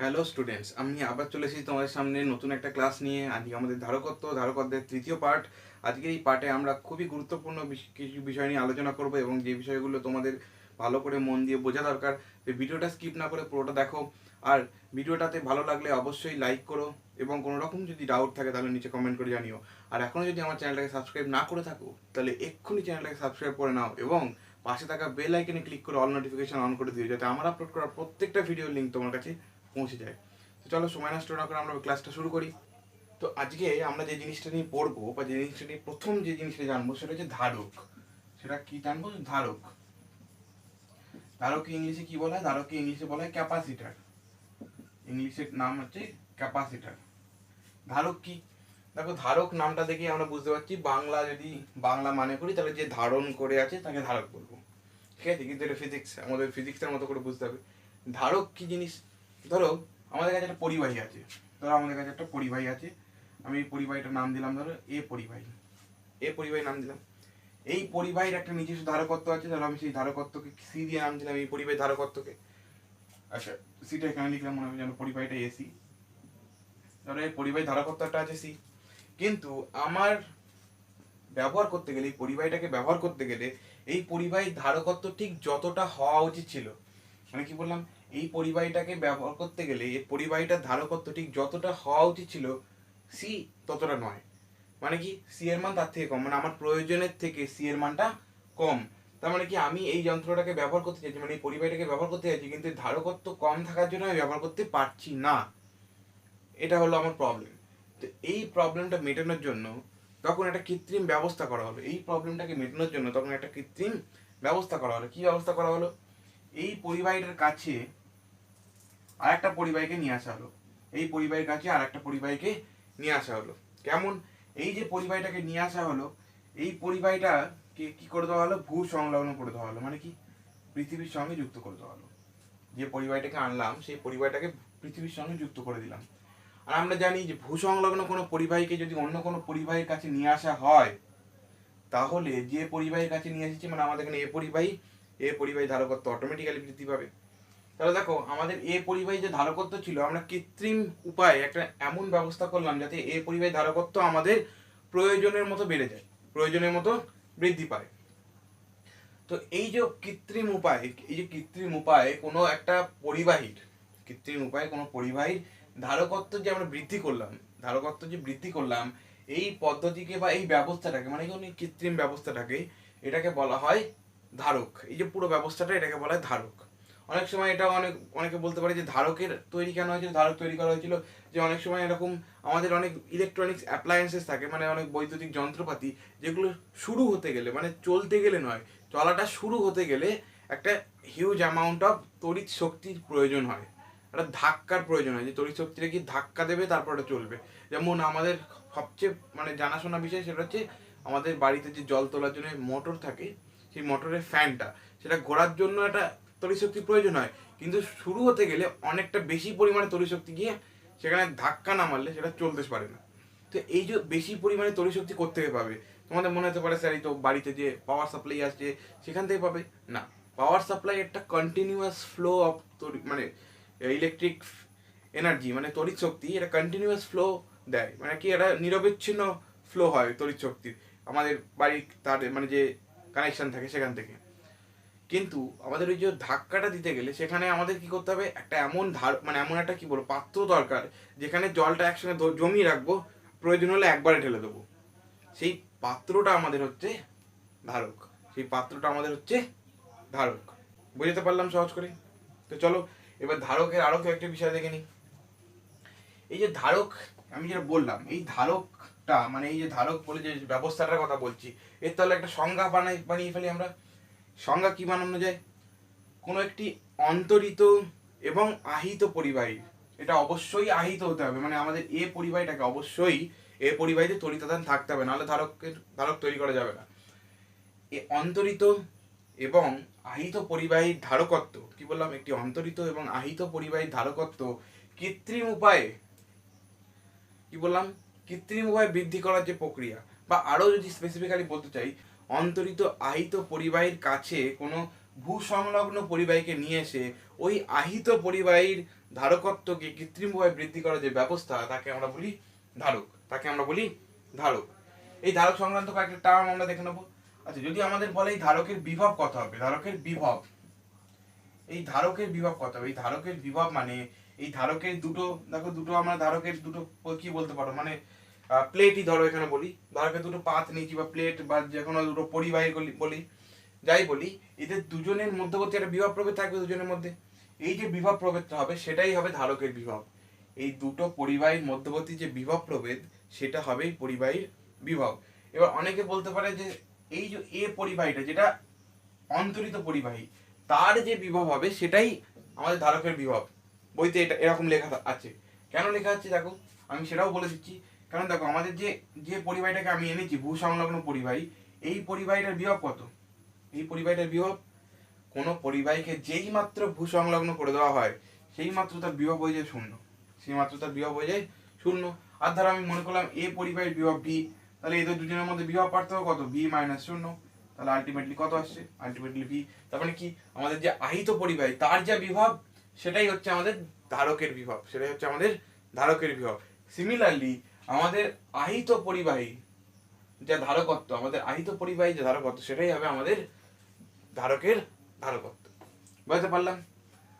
Hello students, আমি আবার চলে এসেছি তোমাদের সামনে নতুন একটা ক্লাস নিয়ে। আজকে আমাদের ধারকত্বের তৃতীয় পার্ট। আজকের এই পার্টে আমরা খুবই গুরুত্বপূর্ণ কিছু বিষয় নিয়ে আলোচনা করব এবং যে বিষয়গুলো তোমাদের ভালো করে মন দিয়ে বোঝা দরকার। তো ভিডিওটা স্কিপ না করে পুরোটা দেখো। আর ভিডিওটাতে ভালো লাগলে অবশ্যই লাইক করো এবং কোনো রকম যদি ডাউট থাকে তাহলে নিচে কমেন্ট করে জানিও। আর এখনও যদি আমার চ্যানেলটাকে সাবস্ক্রাইব না করে থাকো তাহলে এক্ষুনি চ্যানেলটাকে সাবস্ক্রাইব করে নাও এবং পাশে থাকা বেল আইকনে ক্লিক করে অল নোটিফিকেশন অন করে দিও, যাতে আমার আপলোড করা প্রত্যেকটা ভিডিওর লিঙ্ক তোমার কাছে পৌঁছে যায়। তো চলো সময় নষ্ট না করে আমরা ক্লাসটা শুরু করি। তো আজকে আমরা যে জিনিসটা নিয়ে পড়বো বা যে জিনিসটা নিয়ে প্রথম যে জিনিসটা জানবো সেটা হচ্ছে ধারক। সেটা কি জানবো? ধারক। ধারককে ইংলিশে কি বলা হয়? ধারককে ইংলিশে বলা হয় ক্যাপাসিটার। ইংলিশের নাম হচ্ছে ক্যাপাসিটার। ধারক কি? দেখো, ধারক নামটা দেখে আমরা বুঝতে পারছি বাংলা যদি বাংলা মানে করি তাহলে যে ধারণ করে আছে তাকে ধারক বলবো, ঠিক আছে? কিন্তু এটা ফিজিক্স, আমাদের ফিজিক্সের মতো করে বুঝতে হবে। ধারক কি জিনিস? ধরো আমাদের কাছে একটা পরিবাহী আছে। আমি এই পরিবাহীটার নাম দিলাম ধরো এ পরিবাহী নাম দিলাম। এই পরিবাহীর একটা নিজস্ব ধারকত্ব আছে, ধরো আমি সেই ধারকত্বকে সি দিয়ে নাম দিলাম, এই পরিবাহী ধারকত্বকে। আচ্ছা, সিটা এখানে লিখলাম, মনে হবে যেন পরিবাহীটা এসি। ধরো এই পরিবাহী ধারকত্বটা আছে সি, কিন্তু আমার ব্যবহার করতে গেলে, এই পরিবাহীটাকে ব্যবহার করতে গেলে এই পরিবাহীর ধারকত্ব ঠিক যতটা হওয়া উচিত ছিল, মানে কি বললাম, এই পরিবাহীটাকে ব্যবহার করতে গেলে এই পরিবাহীটার ধারকত্ব ঠিক যতটা হওয়া উচিত ছিল সি ততটা নয়। মানে কি, সি এর মান তার থেকে কম, মানে আমার প্রয়োজনের থেকে সি এর মানটা কম। তার মানে কি, আমি এই যন্ত্রটাকে ব্যবহার করতে চাইছি, মানে এই পরিবাহীটাকে ব্যবহার করতে চাইছি, কিন্তু ধারকত্ব কম থাকার জন্য আমি ব্যবহার করতে পারছি না। এটা হলো আমার প্রবলেম। তো এই প্রবলেমটা মেটানোর জন্য তখন একটা কৃত্রিম ব্যবস্থা করা হলো। এই প্রবলেমটাকে মেটানোর জন্য তখন একটা কৃত্রিম ব্যবস্থা করা হলো। কি ব্যবস্থা করা হলো? এই পরিবাহীটার কাছে আর একটা পরিবাহীকে নিয়ে আসা হলো। এই পরিবাহীর কাছে আর একটা পরিবাহীকে নিয়ে আসা হলো। কেমন? এই যে পরিবাহীটাকে নিয়ে আসা হলো, এই পরিবাহীটাকে কি করে দেওয়া হলো? ভূ সংলগ্ন করে দেওয়া হলো। মানে কি, পৃথিবীর সঙ্গে যুক্ত করে দেওয়া হলো। যে পরিবাহীটাকে আনলাম সেই পরিবাহীটাকে পৃথিবীর সঙ্গে যুক্ত করে দিলাম। আর আমরা জানি যে ভূসংলগ্ন কোনো পরিবাহীকে যদি অন্য কোনো পরিবাহীর কাছে নিয়ে আসা হয়, তাহলে যে পরিবাহীর কাছে নিয়ে এসেছি, মানে আমাদের এখানে এ পরিবাহী ধারকত্ব অটোমেটিক্যালি বৃদ্ধি পাবে। তাহলে দেখো, আমাদের এ পরিবাহী যে ধারকত্ব ছিল, আমরা কৃত্রিম উপায়ে একটা এমন ব্যবস্থা করলাম যাতে এ পরিবাহী ধারকত্ব আমাদের প্রয়োজনের মতো বেড়ে যায়, প্রয়োজনের মতো বৃদ্ধি পায়। তো এই যে কৃত্রিম উপায়ে কোনো পরিবাহীর ধারকত্ব যে আমরা বৃদ্ধি করলাম, এই পদ্ধতিকে বা এই ব্যবস্থাটাকে, মানে এই কৃত্রিম ব্যবস্থাটাকে, এটাকে বলা হয় ধারক। এই যে পুরো ব্যবস্থাটা, এটাকে বলা হয় ধারক। অনেক সময় এটা অনেকে বলতে পারে যে ধারকের তৈরি কেন হয়েছিল, ধারক তৈরি করা হয়েছিল যে অনেক সময় এরকম আমাদের অনেক ইলেকট্রনিক্স অ্যাপ্লায়েন্সেস থাকে, মানে অনেক বৈদ্যুতিক যন্ত্রপাতি, যেগুলো শুরু হতে গেলে, মানে চলতে গেলে নয়, চলাটা শুরু হতে গেলে একটা হিউজ অ্যামাউন্ট অফ তড়িৎ শক্তির প্রয়োজন হয়, একটা ধাক্কার প্রয়োজন হয়, যে তড়িৎ শক্তিটা কি ধাক্কা দেবে তারপর ওটা চলবে। যেমন আমাদের সবচেয়ে মানে জানাশোনা বিষয় সেটা হচ্ছে আমাদের বাড়িতে যে জল তোলার জন্য মোটর থাকে, সেই মোটরের ফ্যানটা, সেটা ঘোরার জন্য একটা তড়িৎ শক্তির প্রয়োজন হয়, কিন্তু শুরু হতে গেলে অনেকটা বেশি পরিমাণে তড়িৎ শক্তি গিয়ে সেখানে ধাক্কা না মারলে সেটা চলতে পারে না। তো এই যে বেশি পরিমাণে তড়িৎ শক্তি থেকে পাবে, তোমাদের মনে হতে পারে স্যার এই তো বাড়িতে যে পাওয়ার সাপ্লাই আসছে সেখান থেকে পাবে। না, পাওয়ার সাপ্লাই একটা কন্টিনিউয়াস ফ্লো অফ মানে ইলেকট্রিক এনার্জি, মানে তড়িৎ শক্তি, এটা কন্টিনিউয়াস ফ্লো দেয়, মানে কি এটা নিরবিচ্ছিন্ন ফ্লো হয় তড়িৎ শক্তির আমাদের বাড়ির তার মানে যে কানেকশন থাকে সেখান থেকে। কিন্তু আমাদের ওই যে ধাক্কাটা দিতে গেলে সেখানে আমাদের কি করতে হবে, একটা এমন মানে এমন একটা কি বলবো পাত্র দরকার, যেখানে জলটা একসঙ্গে জমিয়ে রাখবো, প্রয়োজন হলে একবারে ঢেলে দেবো। সেই পাত্রটা আমাদের হচ্ছে ধারক। ধারক বুঝতে পারলাম সহজ করে? তো চলো এবার ধারকের আরো কয়েকটা বিষয় দেখে নিই। এই যে ধারক, আমি যেটা বললাম, এই ধারকটা মানে এই যে ধারক বলে যে ব্যবস্থাটার কথা বলছি, এর তাহলে একটা সংজ্ঞা বানিয়ে ফেলি আমরা। সংজ্ঞা কি বানানো যায়? কোনো একটি অন্তরিত এবং আহিত পরিবাহী, এটা অবশ্যই আহিত হতে হবে, মানে আমাদের পরিবাহীটাকে অবশ্যই পরিবাহীতে তড়িতাদান থাকতে হবে, নাহলে ধারক তৈরি করা যাবে না। অন্তরিত এবং আহিত পরিবাহীর ধারকত্ব, কি বললাম, একটি অন্তরিত এবং আহিত পরিবাহীর ধারকত্ব কৃত্রিম উপায়ে, কি বললাম, কৃত্রিম উপায়ে বৃদ্ধি করার যে প্রক্রিয়া, বা আরো যদি স্পেসিফিক্যালি বলতে চাই, অন্তরিত আহিত পরিবাহীর কাছে কোনো ভূসংলগ্ন পরিবাহীকে নিয়ে এসে ওই আহিত পরিবাহীর ধারকত্বকে কৃত্রিমভাবে বৃদ্ধি করার যে ব্যবস্থা তাকে আমরা বলি ধারক। তাকে আমরা বলি ধারক। এই ধারক সংক্রান্ত কয়েকটা টার্ম আমরা দেখে নেবো। আচ্ছা, যদি আমাদের বলে এই ধারকের বিভব কত হবে, ধারকের বিভব, এই ধারকের বিভব কত হবে, এই ধারকের বিভব মানে এই ধারকের দুটো, দেখো দুটো আমরা ধারকের দুটো কি বলতে পারো, মানে প্লেটই ধরো এখানে বলি, ধারকের দুটো পাত নিয়েছি বা প্লেট বা যে কোনো দুটো পরিবাহী বলি, যাই বলি, এদের দুজনের মধ্যবর্তী একটা বিভব প্রভেদ থাকবে দুজনের মধ্যে। এই যে বিভব প্রভেদটা হবে সেটাই হবে ধারকের বিভব। এই দুটো পরিবাহীর মধ্যবর্তী যে বিভব প্রভেদ সেটা হবে পরিবাহীর বিভব। এবার অনেকে বলতে পারে যে এই যে এ পরিবাহীটা যেটা অন্তরিত পরিবাহী, তার যে বিভব হবে সেটাই আমাদের ধারকের বিভব। বইতে এটা এরকম লেখা আছে। কেন লেখা আছে দেখো, আমি সেটাও বলে দিচ্ছি। কারণ দেখো আমাদের যে যে পরিবাহীটাকে আমি এনেছি ভূসংলগ্ন পরিবাহী, এই পরিবাহীটার বিভব কত, এই পরিবাহীটার বিভব, কোনো পরিবাহীকে যেই মাত্র ভূসংলগ্ন করে দেওয়া হয় সেই মাত্র তার বিভব হয়ে যায় শূন্য, সেই মাত্র তার বিভব হয়ে যায় শূন্য। আর ধরো আমি মনে করলাম এ পরিবাহীর বিভব ভি, তাহলে এদের দুজনের মধ্যে বিভব পার্থক্য কত, ভি মাইনাস শূন্য, তাহলে আলটিমেটলি কত আসছে, আলটিমেটলি ভি। তার মানে কি আমাদের যে আহিত পরিবাহী তার যা বিভব সেটাই হচ্ছে আমাদের ধারকের বিভব, সেটাই হচ্ছে আমাদের ধারকের বিভব। সিমিলারলি আমাদের আহিত পরিবাহী যা ধারকত্ব, আমাদের আহিত পরিবাহী যে ধারকত্ব সেটাই হবে আমাদের ধারকের ধারকত্ব। বুঝতে পারলাম?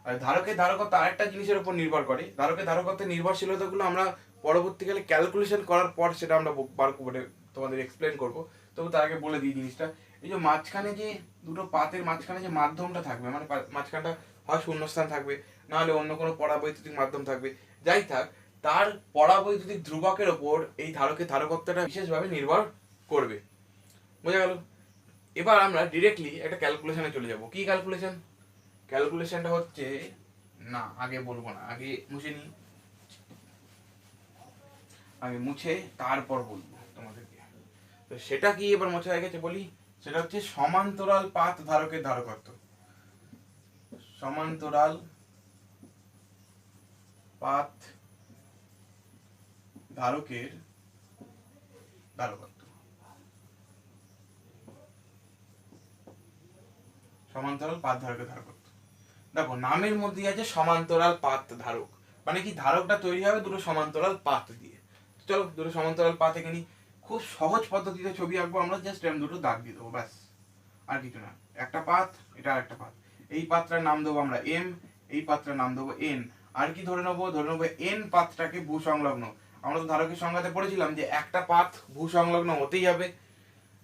আর ধারকের ধারকত্ব আরেকটা জিনিসের উপর নির্ভর করে। ধারকের ধারকত্বের নির্ভরশীলতাগুলো আমরা পরবর্তীকালে ক্যালকুলেশন করার পর সেটা আমরা বার করে তোমাদের এক্সপ্লেন করবো। তবু তার আগে বলে দিই জিনিসটা, এই যে মাঝখানে যে দুটো পাতের মাঝখানে যে মাধ্যমটা থাকবে, মানে মাঝখানটা হয় শূন্যস্থান থাকবে, নাহলে অন্য কোনো পরাবৈদ্যুতিক মাধ্যম থাকবে, যাই থাক, তার পরাবৈদ্যুতিক ধ্রুবকের ওপর এই ধারকের ধারকত্বটা বিশেষভাবে নির্ভর করবে। বোঝা গেল? এবার আমরা ডিরেক্টলি একটা ক্যালকুলেশনে চলে যাব। কি ক্যালকুলেশন? ক্যালকুলেশনটা হচ্ছে, না আগে বলবো না, আগে মুছে নিই, আগে মুছে তারপর বলবো তোমাদেরকে। তো সেটা কি এবার মোছা হয়ে গেছে বলি, সেটা হচ্ছে সমান্তরাল পাত ধারকের ধারকত্ব। সমান্তরাল পাত ধারকের ধারকত্ব, সমান্তরাল পাত ধারকের ধারকত্ব। দেখো নামের মধ্যে আছে সমান্তরাল পাত ধারক, মানে কি ধারকটা তৈরি হবে দুটো সমান্তরাল পাত দিয়ে। চলো দুটো সমান্তরাল পাত এখানে খুব সহজ পদ্ধতিতে ছবি আঁকবো আমরা, জাস্ট এরকম দুটো দাগ দিয়ে দেবো, ব্যাস, আর কিছু না। একটা পাত, এটা আরেকটা পাত, এই পাতটার নাম দেবো আমরা এম, এই পাতটার নাম দেবো এন। আর কি ধরে নেবো, ধরে নেবো এন পাতটাকে ভূসংলগ্ন। আমরা তো ধারকের সংজ্ঞাতে পড়েছিলাম যে একটা পাত ভূসংলগ্ন হতেই হবে,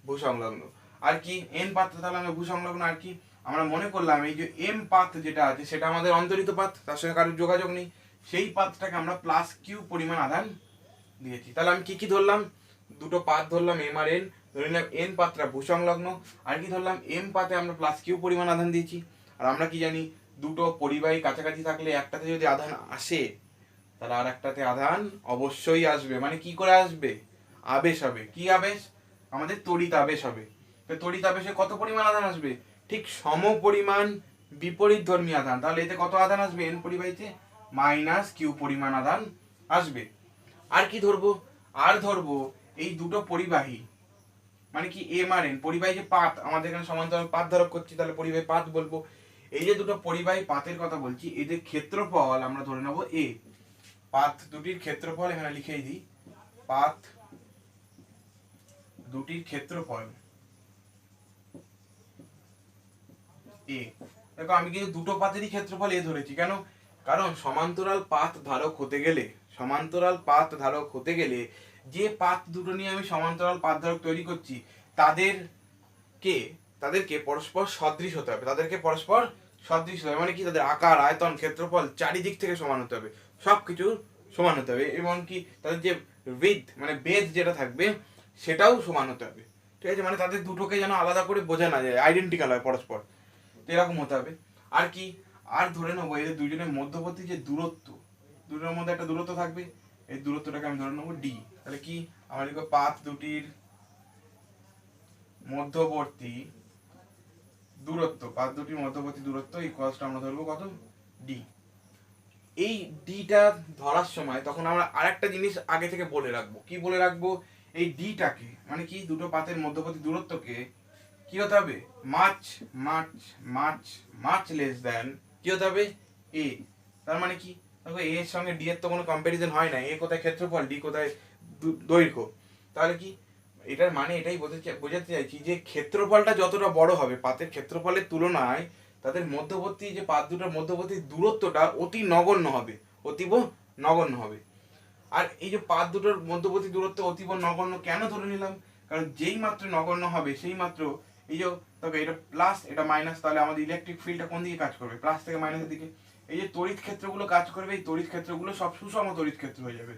ভূসংলগ্ন। আর কি এন পাতটা তাহলে আমরা ভূসংলগ্ন। আর কি আমরা মনে করলাম এই যে এম পাত যেটা আছে সেটা আমাদের অন্তরিত পাত, তার সঙ্গে কারোর যোগাযোগ নেই, সেই পাতটাকে আমরা প্লাস কিউ পরিমাণ আধান দিয়েছি। তাহলে আমি কি কি ধরলাম, দুটো পাত ধরলাম এম আর এন, ধরে নিলাম এন পাতটা ভূসংলগ্ন। আর কি ধরলাম, এম পাতে আমরা প্লাস কিউ পরিমাণ আধান দিয়েছি। আর আমরা কি জানি, দুটো পরিবাহী কাছাকাছি থাকলে একটাতে যদি আধান আসে তাহলে আর একটাতে আধান অবশ্যই আসবে। মানে কি করে আসবে, আবেশ হবে। কি আবেশ, আমাদের তড়িৎ আবেশ হবে। তো তড়িৎ আবেশে কত পরিমাণ আধান আসবে, ঠিক সম পরিমাণ বিপরীত ধর্মী আধান। তাহলে এতে কত আধান আসবে, এন পরিবাহীতে মাইনাস কিউ পরিমাণ আধান আসবে। আর কি ধরবো, আর ধরবো এই দুটো পরিবাহী, মানে কি এম আর এন পরিবাহী যে পাত, আমাদের এখানে সমান্তরাল পাত ধারক করছি, তাহলে পরিবাহী পাত বলবো। এই যে দুটো পরিবাহী পাতের কথা বলছি, এদের ক্ষেত্রফল আমরা ধরে নেবো এ। পাত দুটির ক্ষেত্রফল এখানে লিখেই দিই, পাত দুটির ক্ষেত্রফল এ। দেখো আমি কিন্তু দুটো পাতেরই ক্ষেত্রফল এ ধরেছি, কেন, কারণ সমান্তরাল পাত ধারক হতে গেলে, সমান্তরাল পাত ধারক হতে গেলে যে পাত দুটো নিয়ে আমি সমান্তরাল পাত ধারক তৈরি করছি তাদেরকে পরস্পর সদৃশ হতে হবে, তাদেরকে পরস্পর সদৃশ হতে হবে। মানে কি, তাদের আকার, আয়তন, ক্ষেত্রফল চারিদিক থেকে সমান হতে হবে, সবকিছু সমান হতে হবে। এবং কি তাদের যে উইডথ মানে বেধ যেটা থাকবে সেটাও সমান হতে হবে। ঠিক আছে, মানে তাদের দুটোকে যেন আলাদা করে বোঝা না যায়, আইডেন্টিক্যাল হয় পরস্পর, তো এরকম হতে হবে। আর কি, আর ধরে নেবো এদের দুজনের মধ্যবর্তী যে দূরত্ব, দুটোর মধ্যে একটা দূরত্ব থাকবে, এই দূরত্বটাকে আমি ধরে নেবো ডি। তাহলে কি আমরা লিখবো পাত দুটির মধ্যবর্তী দূরত্ব, পাত দুটির মধ্যবর্তী দূরত্ব ইকুয়ালসটা আমরা ধরবো কত, ডি। এই ডিটা ধরার সময় তখন আমরা আরেকটা জিনিস আগে থেকে বলে রাখবো। কি বলে রাখবো, এই ডিটাকে মানে কি দুটো পাতের মধ্যবর্তী দূরত্বকে কি হতে হবে much much much much less than কি হতে হবে এ। তার মানে কি দেখো এ এর সঙ্গে ডি এর তো কোনো কম্প্যারিজন হয় না, এ কোথায় ক্ষেত্রফল ডি কোথায় দৈর্ঘ্য, তাহলে কি এটার মানে এটাই বোঝাতে চাইছি যে ক্ষেত্রফলটা যতটা বড় হবে পাতের ক্ষেত্রফলের তুলনায় তাদের মধ্যবর্তী যে পাত দুটোর মধ্যবর্তী দূরত্বটা অতি নগণ্য হবে, অতীব নগণ্য হবে। আর এই যে পাত দুটোর মধ্যবর্তী দূরত্ব অতীব নগণ্য কেন ধরে নিলাম, কারণ যেই মাত্র নগণ্য হবে সেই মাত্র এই যে তবে এটা প্লাস এটা মাইনাস, তাহলে আমাদের ইলেকট্রিক ফিল্ডটা কোন দিকে কাজ করবে প্লাস থেকে মাইনাসের দিকে। এই যে তড়িৎ ক্ষেত্রগুলো কাজ করবে এই তড়িৎ ক্ষেত্রগুলো সব সুষম তড়িৎ ক্ষেত্র হয়ে যাবে,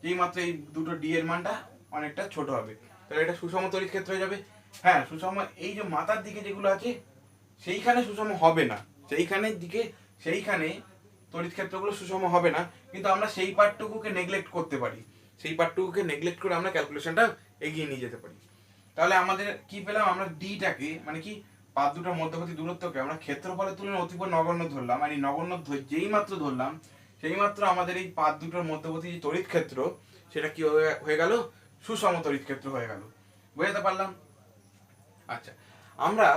যেই মাত্র এই দুটো ডি এর মানটা অনেকটা ছোট হবে, তাহলে এটা সুষম তড়িৎ ক্ষেত্র হয়ে যাবে। হ্যাঁ সুষম, এই যে মাথার দিকে যেগুলো আছে সেইখানে সুষম হবে না, সেইখানের দিকে সেইখানে তড়িৎ ক্ষেত্রগুলো সুষম হবে না, কিন্তু আমরা সেই পার্টটুকুকে নেগলেক্ট করতে পারি, সেই পার্টটুকুকে নেগলেক্ট করে আমরা ক্যালকুলেশনটা এগিয়ে নিয়ে যেতে পারি। তাহলে আমাদের কি পেলাম, আমরা ডিটাকে মানে কি পাত দুটোর মধ্যবর্তী দূরত্বকে আমরা ক্ষেত্রফলের তুলনায় অতীব নগণ্য ধরলাম, আর এই নগণ্য যেই মাত্র ধরলাম সেই মাত্র আমাদের এই পাত দুটোর মধ্যবর্তী যে তড়িৎ ক্ষেত্র সেটা কি হয়ে গেল সুষম তড়িৎ ক্ষেত্র হয়ে গেল। বুঝতে পারলাম? আচ্ছা, আমরা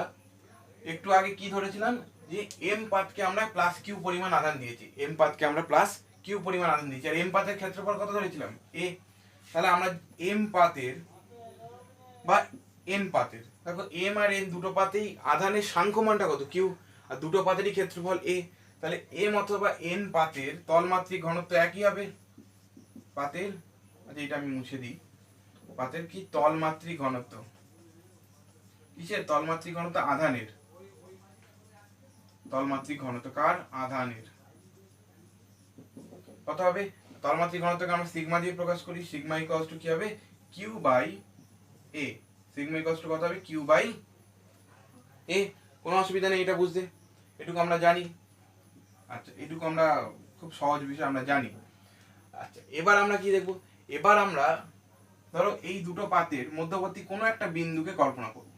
একটু আগে কি ধরেছিলাম যে এম পাতকে আমরা প্লাস কিউ পরিমাণ আধান দিয়েছি, এম পাতকে আমরা প্লাস কিউ পরিমাণ আধান দিয়েছি, আর এম পাতের ক্ষেত্রফল কত ধরেছিলাম এ। তাহলে আমরা এম পাতের বা এন পাতের, দেখো এম আর এন দুটো পাতেই আধানের সাংখ্যমানটা কত কিউ, আর দুটো পাতেরই ক্ষেত্রফল এ, তাহলে এম অথবা এন পাতের তলমাত্রিক ঘনত্ব একই হবে পাতের, আচ্ছা এটা আমি মুছে দিই, পাতের কি তলমাত্রিক ঘনত্ব, কিসের তলমাত্রিক ঘনত্ব আধানের, তলমাত্রিক ঘনত্ব কার আধানের কত হবে, তলমাত্রিক ঘনত্বকে আমরা সিগমা দিয়ে প্রকাশ করি, সিগমা ইকুয়ালস টু কি হবে Q by A, sigma equals to কত হবে কিউ বাই এ। কোনো অসুবিধা নেই এটা বুঝতে, এটুকু আমরা জানি। আচ্ছা এটুকু আমরা খুব সহজ বিষয় আমরা জানি। আচ্ছা এবার আমরা কি দেখব, এবার আমরা ধরো এই দুটো পাতের মধ্যবর্তী কোনো একটা বিন্দুকে কল্পনা করব,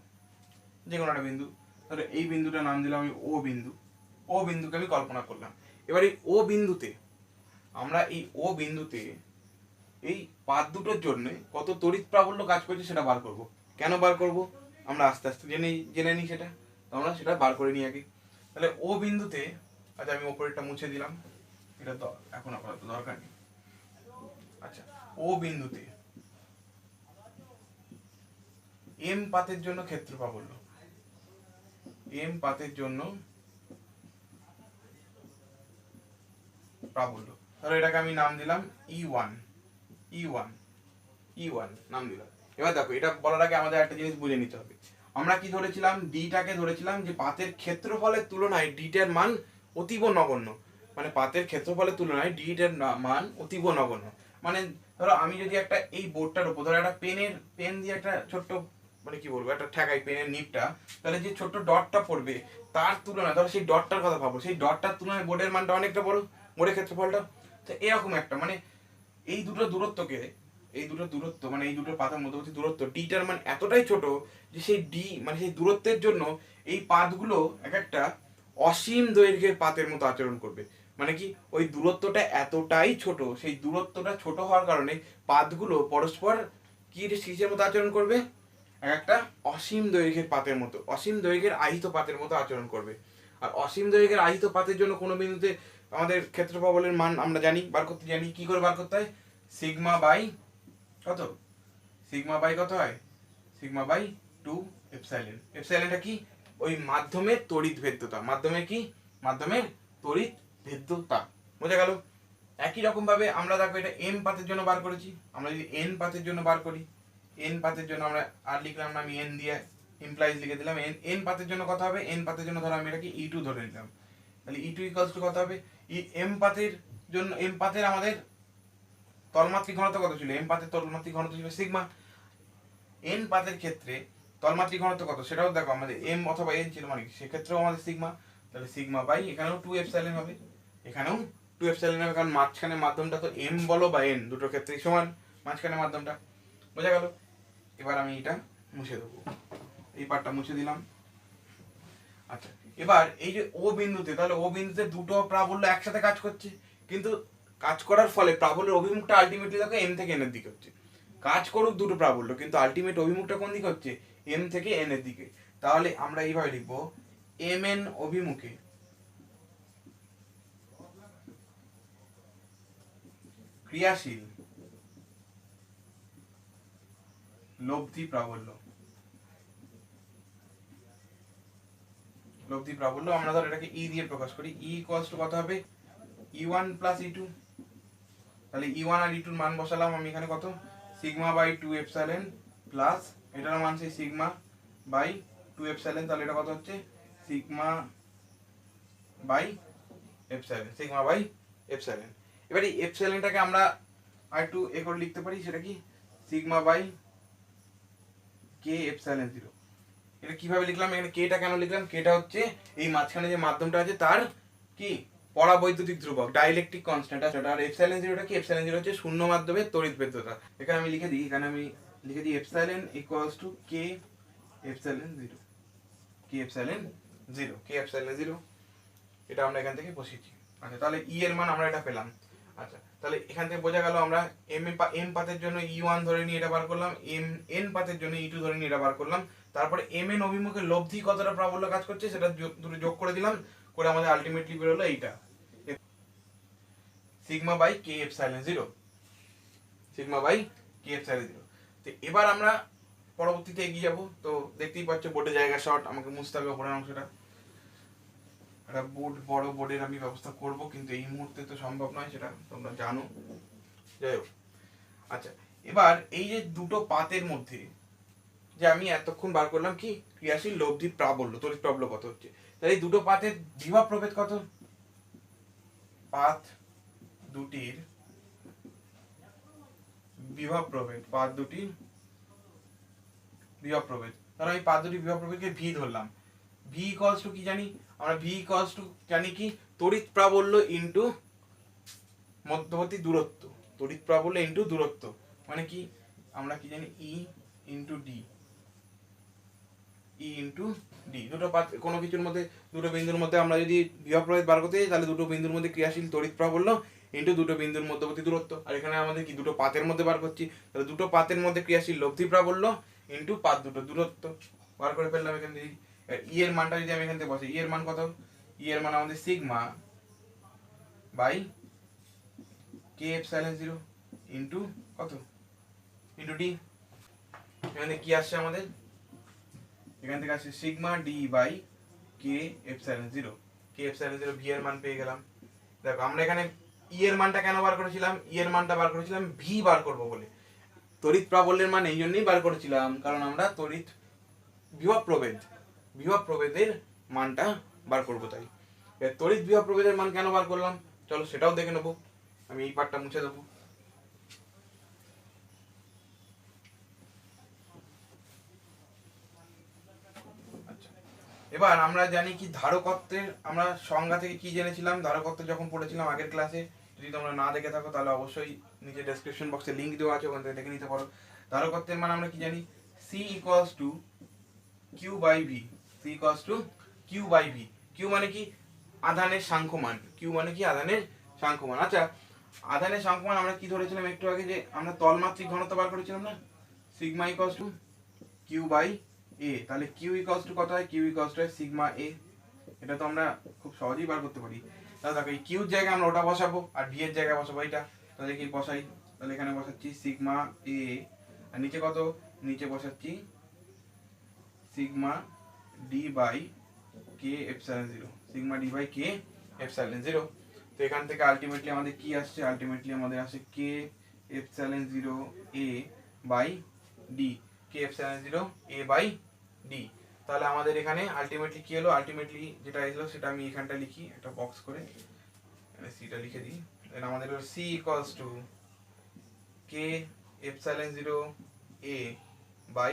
যে কোনো একটা বিন্দু, ধরো এই বিন্দুটার নাম দিলাম আমি ও বিন্দু, ও বিন্দুকে আমি কল্পনা করলাম। এবার এই ও বিন্দুতে আমরা এই ও বিন্দুতে এই পাত দুটোর জন্য কত তড়িৎ প্রাবল্য কাজ করছে সেটা বার করব। কেন বার করব আমরা আস্তে আস্তে জেনে নিই সেটা, তো আমরা সেটা বার করে নিই আগে। তাহলে ও বিন্দুতে, আচ্ছা আমি ওপরেরটা মুছে দিলাম, এটা তো এখন আপাতত দরকার নেই। আচ্ছা ও বিন্দুতে এম পাতের জন্য ক্ষেত্র প্রাবল্য, এম পাতের জন্য প্রাবল্য, ধরো এটাকে আমি নাম দিলাম E1, E1, E1 নাম দিলাম। এবার দেখো এটা বলার আগে আমাদের একটা জিনিস বুঝে নিতে হবে, আমরা কি ধরেছিলাম ডিটাকে ধরেছিলাম যে পাতের ক্ষেত্রফলের তুলনায় ডিটার মান অতীব নগণ্য, মানে পাতের ক্ষেত্রফলের তুলনায় ডিটার মান অতীব নগণ্য। মানে ধরো আমি যদি একটা এই বোর্ডটার উপর ধরো একটা পেন দিয়ে একটা ছোট্ট মানে কি বলবো একটা ঠেকাই পেনের নিপটা, তাহলে যে ছোট্ট ডটটা পড়বে তার তুলনায় ধরো সেই ডটটার কথা ভাবো, সেই ডটটার তুলনায় বোর্ডের মানটা অনেকটা বড়, বোর্ডের ক্ষেত্রফলটা, তো এরকম একটা মানে এই দুটো দূরত্বকে, এই দুটো দূরত্ব মানে এই দুটো পাতার মধ্যবর্তী দূরত্ব ডিটার মান এতটাই ছোট যে সেই ডি মানে সেই দূরত্বের জন্য এই পাতগুলো এক একটা অসীম দৈর্ঘ্যের পাতের মতো আচরণ করবে। মানে কি ওই দূরত্বটা এতটাই ছোট, সেই দূরত্বটা ছোট হওয়ার কারণে পাতগুলো পরস্পর কি কিসের মতো আচরণ করবে, একটা অসীম দৈর্ঘ্যের পাতের মতো, অসীম দৈর্ঘ্যের আহিত পাতের মতো আচরণ করবে। আর অসীম দৈর্ঘ্যের আহিত পাতের জন্য কোনো বিন্দুতে আমাদের ক্ষেত্রফলের মান আমরা জানি, বার করতে জানি, কি করে বার করতে হয়, সিগমা বাই কত, সিগমা বাই কত হয়, সিগমা বাই 2 এপসাইলন। এপসাইলনটা কি ওই মাধ্যমের তড়িৎ ভেদ্যতা, মাধ্যমে কি মাধ্যমের তড়িৎ ভেদ্যতা, বোঝা গেল? একই রকম ভাবে আমরা দেখো এটা এম পাতের জন্য বার করেছি, আমরা যদি এন পাতের জন্য বার করি, এন পাতের জন্য আমরা আর লিখলাম না আমি এন দিয়ে ইমপ্লাইজ লিখে দিলাম, এন এন পাতের জন্য কত হবে, এন পাতের জন্য ধরো আমি এটাকে E2 ধরে নিলাম, তাহলে E2 ইকুয়ালস টু কত হবে, এম পাতের জন্য এম পাতের আমাদের তলমাত্রিক ঘনত্ব কত ছিল, এম পাতের তলমাত্রিক ঘনত্ব ছিল সিগমা, এন পাতের ক্ষেত্রে তলমাত্রিক ঘনত্ব কত সেটাও দেখো আমাদের এম অথবা এন ছিল, মানে সেক্ষেত্রেও আমাদের সিগমা, তাহলে সিগমা বাই এখানেও 2 এপসাইলন হবে, এখানেও 2 এপসাইলন হবে, কারণ মাঝখানে মাধ্যমটা তো এম বলো বা এন দুটোর ক্ষেত্রেই সমান, মাঝখানে মাধ্যমটা, বোঝা গেল? এবার আমি এটা মুছে দেবো, এই পার্টটা মুছে দিলাম। আচ্ছা এবার এই যে ও বিন্দুতে, তাহলে ও বিন্দুতে দুটো প্রাবল্য একসাথে কাজ করছে, কিন্তু কাজ করার ফলে প্রাবল্যের অভিমুখটা আলটিমেটলি দেখো এম থেকে এন এর দিকে হচ্ছে, কাজ করুক দুটো প্রাবল্য কিন্তু আলটিমেট অভিমুখটা কোন দিকে হচ্ছে, এম থেকে এন এর দিকে। তাহলে আমরা এইভাবে লিখবো mn অভিমুখে ক্রিয়াশীল লব্ধি প্রাবল্য আমরা ধর এটাকে ই দিয়ে প্রকাশ করি। ই ইকুয়ালস টু কত হবে E1 প্লাস E2। তাহলে E1 আর E2 এর মান বসালাম আমি এখানে কত সিগমা বাই 2 এপসাইলন প্লাস এটার মান সেই সিগমা বাই 2 এপসাইলন। তাহলে এটা কত হচ্ছে সিগমা বাই এপসাইলন। এবার এই এপসাইলনটাকে আমরা আরেকটু করে লিখতে পারি, সেটা কি সিগমা বাই কে এপসাইলন 0। এটা কিভাবে লিখলাম, এখানে কেটা কেন লিখলাম, কেটা হচ্ছে এই মাঝখানে যে মাধ্যমটা আছে তার কি পরাবৈদ্যুতিক ধ্রুবক, ডাইইলেকট্রিক কনস্ট্যান্ট আছে। আর এপসাইলন 0টা কি, এপসাইলন 0 হচ্ছে শূন্য মাধ্যমে তড়িৎ ভেদ্যতা। এখানে আমি লিখে দিই, epsilon equals to K epsilon 0, K epsilon 0। এটা আমরা এখান থেকে বসিয়েছি। আচ্ছা, তাহলে ই এর মান আমরা এটা পেলাম। আচ্ছা, তাহলে এখান থেকে বোঝা গেল আমরা এম পাতের জন্য E1 ধরে নিয়ে এটা বার করলাম, এন পাতের জন্য E2 ধরে নিয়ে এটা বার করলাম। তারপরে mn অভিমুখে লব্ধি কতটা প্রাবল্য কাজ করছে সেটা দুটো যোগ করে দিলাম, করে আমাদের আলটিমেটলি বের হলো এইটা সিগমা বাই কে এপসাইলন 0। তো এবার আমরা পরবর্তীতে এগিয়ে যাব। তো দেখতেই পাচ্ছ বোর্ডে জায়গা শর্ট, আমাকে মুছতে হবে উপরের অংশটা। একটা বড় বোর্ডের আমি ব্যবস্থা করব, কিন্তু এই মুহূর্তে তো সম্ভব নয়, সেটা তোমরা জানো। যাই হোক, আচ্ছা এবার এই যে দুটো পাতের মধ্যে যে আমি এতক্ষণ বার করলাম কি ক্রিয়াশীল লব্ধি প্রাবল্য, তড়িৎ প্রাবল্য কত হচ্ছে, তাহলে এই দুটো পাতের বিভব প্রভেদ কত, পাত দুটির বিভব প্রভেদ, ধরো আমি পাত দুটির বিভব প্রভেদকে ভি ধরলাম। ভি ইকুয়ালস টু কি জানি আমরা, ভি ইকুয়ালস টু জানি কি তড়িৎ প্রাবল্য ইনটু মধ্যবর্তী দূরত্ব, মানে কি আমরা কি জানি ই ইনটু ডি। দুটো পাত কোনো কিছুর মধ্যে, দুটো বিন্দুর মধ্যে আমরা যদি বিভব প্রভেদ বার করতে যাই, তাহলে দুটো বিন্দুর মধ্যে ক্রিয়াশীল তড়িৎ প্রাবল্য ইনটু দুটো বিন্দুর মধ্যবর্তী দূরত্ব। আর এখানে আমাদের কি দুটো পাতের মধ্যে বার করছি, তাহলে দুটো পাতের মধ্যে ক্রিয়াশীল লব্ধি প্রাবল্য ইনটু পাত দুটো দূরত্ব বার করে ফেললাম। এখান থেকে ই এর মানটা যদি আমি এখান থেকে বসাই, ই এর মান কত, ই এর মান আমাদের sigma by K epsilon 0 into কত, ইনটু ডি। এখানে কি আসছে আমাদের, এখান থেকে আসছে sigma D by K epsilon 0। V এর মান পেয়ে গেলাম। দেখো আমরা এখানে ই এর মানটা কেন বার করেছিলাম, ই এর মানটা বার করেছিলাম ভি বার করব বলে। তড়িৎ প্রাবল্যের মান এই জন্যই বার করেছিলাম কারণ আমরা তড়িৎ বিভব প্রভেদের মানটা বার করব। তাই তড়িৎ বিভব প্রভেদের মান কেন বার করলাম চলো সেটাও দেখে নেবো। আমি এই পার্টটা মুছে দেবো। এবার আমরা জানি কি ধারকত্বের, আমরা সংজ্ঞা থেকে কি জেনেছিলাম, ধারকত্ব যখন পড়েছিলাম আগের ক্লাসে, যদি তোমরা না দেখে থাকো তাহলে অবশ্যই নিচে ডেসক্রিপশন বক্সে লিংক দেওয়া আছে, ওখান থেকে দেখে নিতে পারো। ধারকত্বের মানে আমরা কি জানি, C equals to Q by V. Q মানে কি আধানের সাংখ্যমান, আচ্ছা আধানের সাংখ্যমান আমরা কি ধরেছিলাম একটু আগে, যে আমরা তলমাত্রিক ঘনত্ব বার করেছিলাম না, sigma equals to Q by A. তাহলে কিউ ইকুয়ালস টু কত হয়, Q equals to sigma A. এটা তো আমরা খুব সহজেই বার করতে পারি। তাহলে দেখো এই কিউর জায়গায় আমরা ওটা বসাবো আর ভি এর জায়গায় বসাবো এটা। তাহলে কি বসাই, তাহলে এখানে বসাচ্ছি সিগমা এ, আর নিচে কত, নিচে বসাচ্ছি sigma D by K epsilon 0, তো এখান থেকে আলটিমেটলি আমাদের কি আসছে, আমাদের আসে কে এপসাইলন 0 এ বাই ডি, তাহলে আমাদের এখানে আলটিমেটলি কি হলো, আলটিমেটলি যেটা এলো সেটা আমি এখানটা লিখি একটা বক্স করে, এখানে সিটা লিখে দিই। দেন আমাদের হলো C equals to K epsilon 0 A by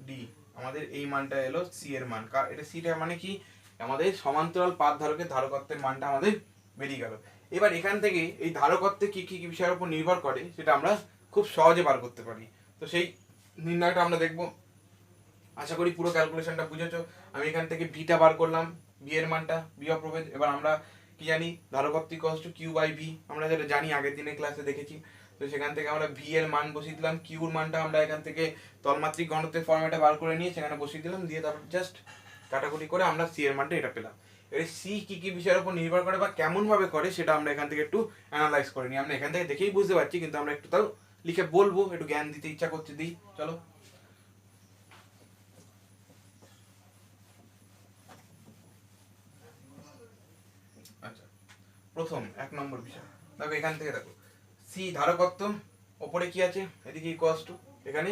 D. আমাদের এই মানটা এলো সি এর মান। এটা সিটা মানে কি আমাদের সমান্তরাল পাত ধারকের ধারকত্বের মানটা আমাদের বেরিয়ে গেল। এবার এখান থেকে এই ধারকত্বে কি কি বিষয়ের উপর নির্ভর করে সেটা আমরা খুব সহজে বার করতে পারি। তো সেই নির্ণয়টা আমরা দেখবো। আশা করি পুরো ক্যালকুলেশনটা বুঝেছো। আমি এখান থেকে ভিটা বার করলাম, ভি এর মানটা, বিভব প্রভেদ। এবার আমরা কি জানি, ধারকত্ব equals to Q by V, আমরা যেটা জানি আগের দিনের ক্লাসে দেখেছি। তো সেখান থেকে আমরা ভি এর মান বসিয়ে দিলাম, কিউর মানটা আমরা এখান থেকে তলমাত্রিক ঘনত্বের ফর্মেটে বার করে নিয়ে সেখানে বসিয়ে দিলাম, দিয়ে তারপর জাস্ট কাটাকুটি করে আমরা সি এর মানটা এটা পেলাম। এবার সি কি কি বিষয়ের উপর নির্ভর করে বা কেমন ভাবে করে সেটা আমরা এখান থেকে একটু অ্যানালাইজ করে নিই। আমরা এখান থেকে দেখেই বুঝতে পারছি, কিন্তু আমরা একটু তাও লিখে বলবো, একটু জ্ঞান দিতে ইচ্ছা করছে, দিই চলো। আচ্ছা, প্রথম 1 নম্বর বিষয় দেখো, এখান থেকে দেখো সি ধারকত্ব, ওপরে কি আছে এদিকে ইকুয়ালস টু এখানে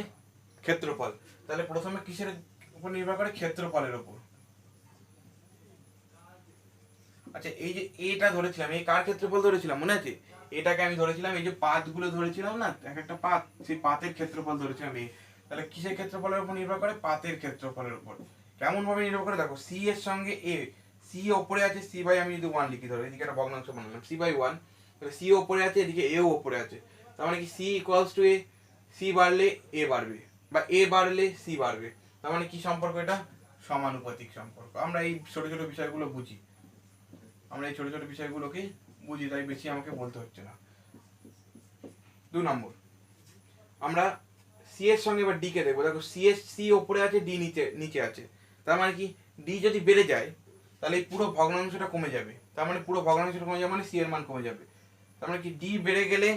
ক্ষেত্রফল। তাহলে প্রথমে কিসের উপর নির্ভর করে? ক্ষেত্রফলের উপর। আচ্ছা, এই যে এটা ধরেছিলাম, এই কার ক্ষেত্রফল ধরেছিলাম মনে আছে? এটাকে আমি ধরেছিলাম, এই যে পাতগুলো ধরেছিলাম না, এক একটা পাত, সেই পাতের ক্ষেত্রফল ধরেছিলাম এই। তাহলে কিসের ক্ষেত্রফলের উপর নির্ভর করে? পাতের ক্ষেত্রফলের উপর। কেমন ভাবে নির্ভর করে দেখো, সি এর সঙ্গে এ, সি ওপরে আছে, সি বাই আমি যদি 1 লিখি, ধরো এদিকে একটা ভগ্নাংশ বানালাম সি বাই 1, তাহলে সি ওপরে আছে, এদিকে এও ওপরে আছে, তার মানে কি C equals to A, C বাড়লে এ বাড়বে বা এ বাড়লে সি বাড়বে। তার মানে কি সম্পর্ক? এটা সমানুপাতিক সম্পর্ক। আমরা এই ছোট ছোট বিষয়গুলো বুঝি, আমরা এই ছোট ছোট বিষয়গুলোকে বুঝি, তাই বেশি আমাকে বলতে হচ্ছে না। 2 নম্বর, আমরা সি এর সঙ্গে এবার ডি কে দেখবো। দেখো সি ওপরে আছে, ডি নিচে নিচে আছে, তার মানে কি ডি যদি বেড়ে যায় তাহলে এই পুরো ভগ্নাংশটা কমে যাবে, তার মানে পুরো ভগ্নাংশটা কমে যাবে মানে সি এর মান কমে যাবে। তার মানে কি ডি বেড়ে গেলে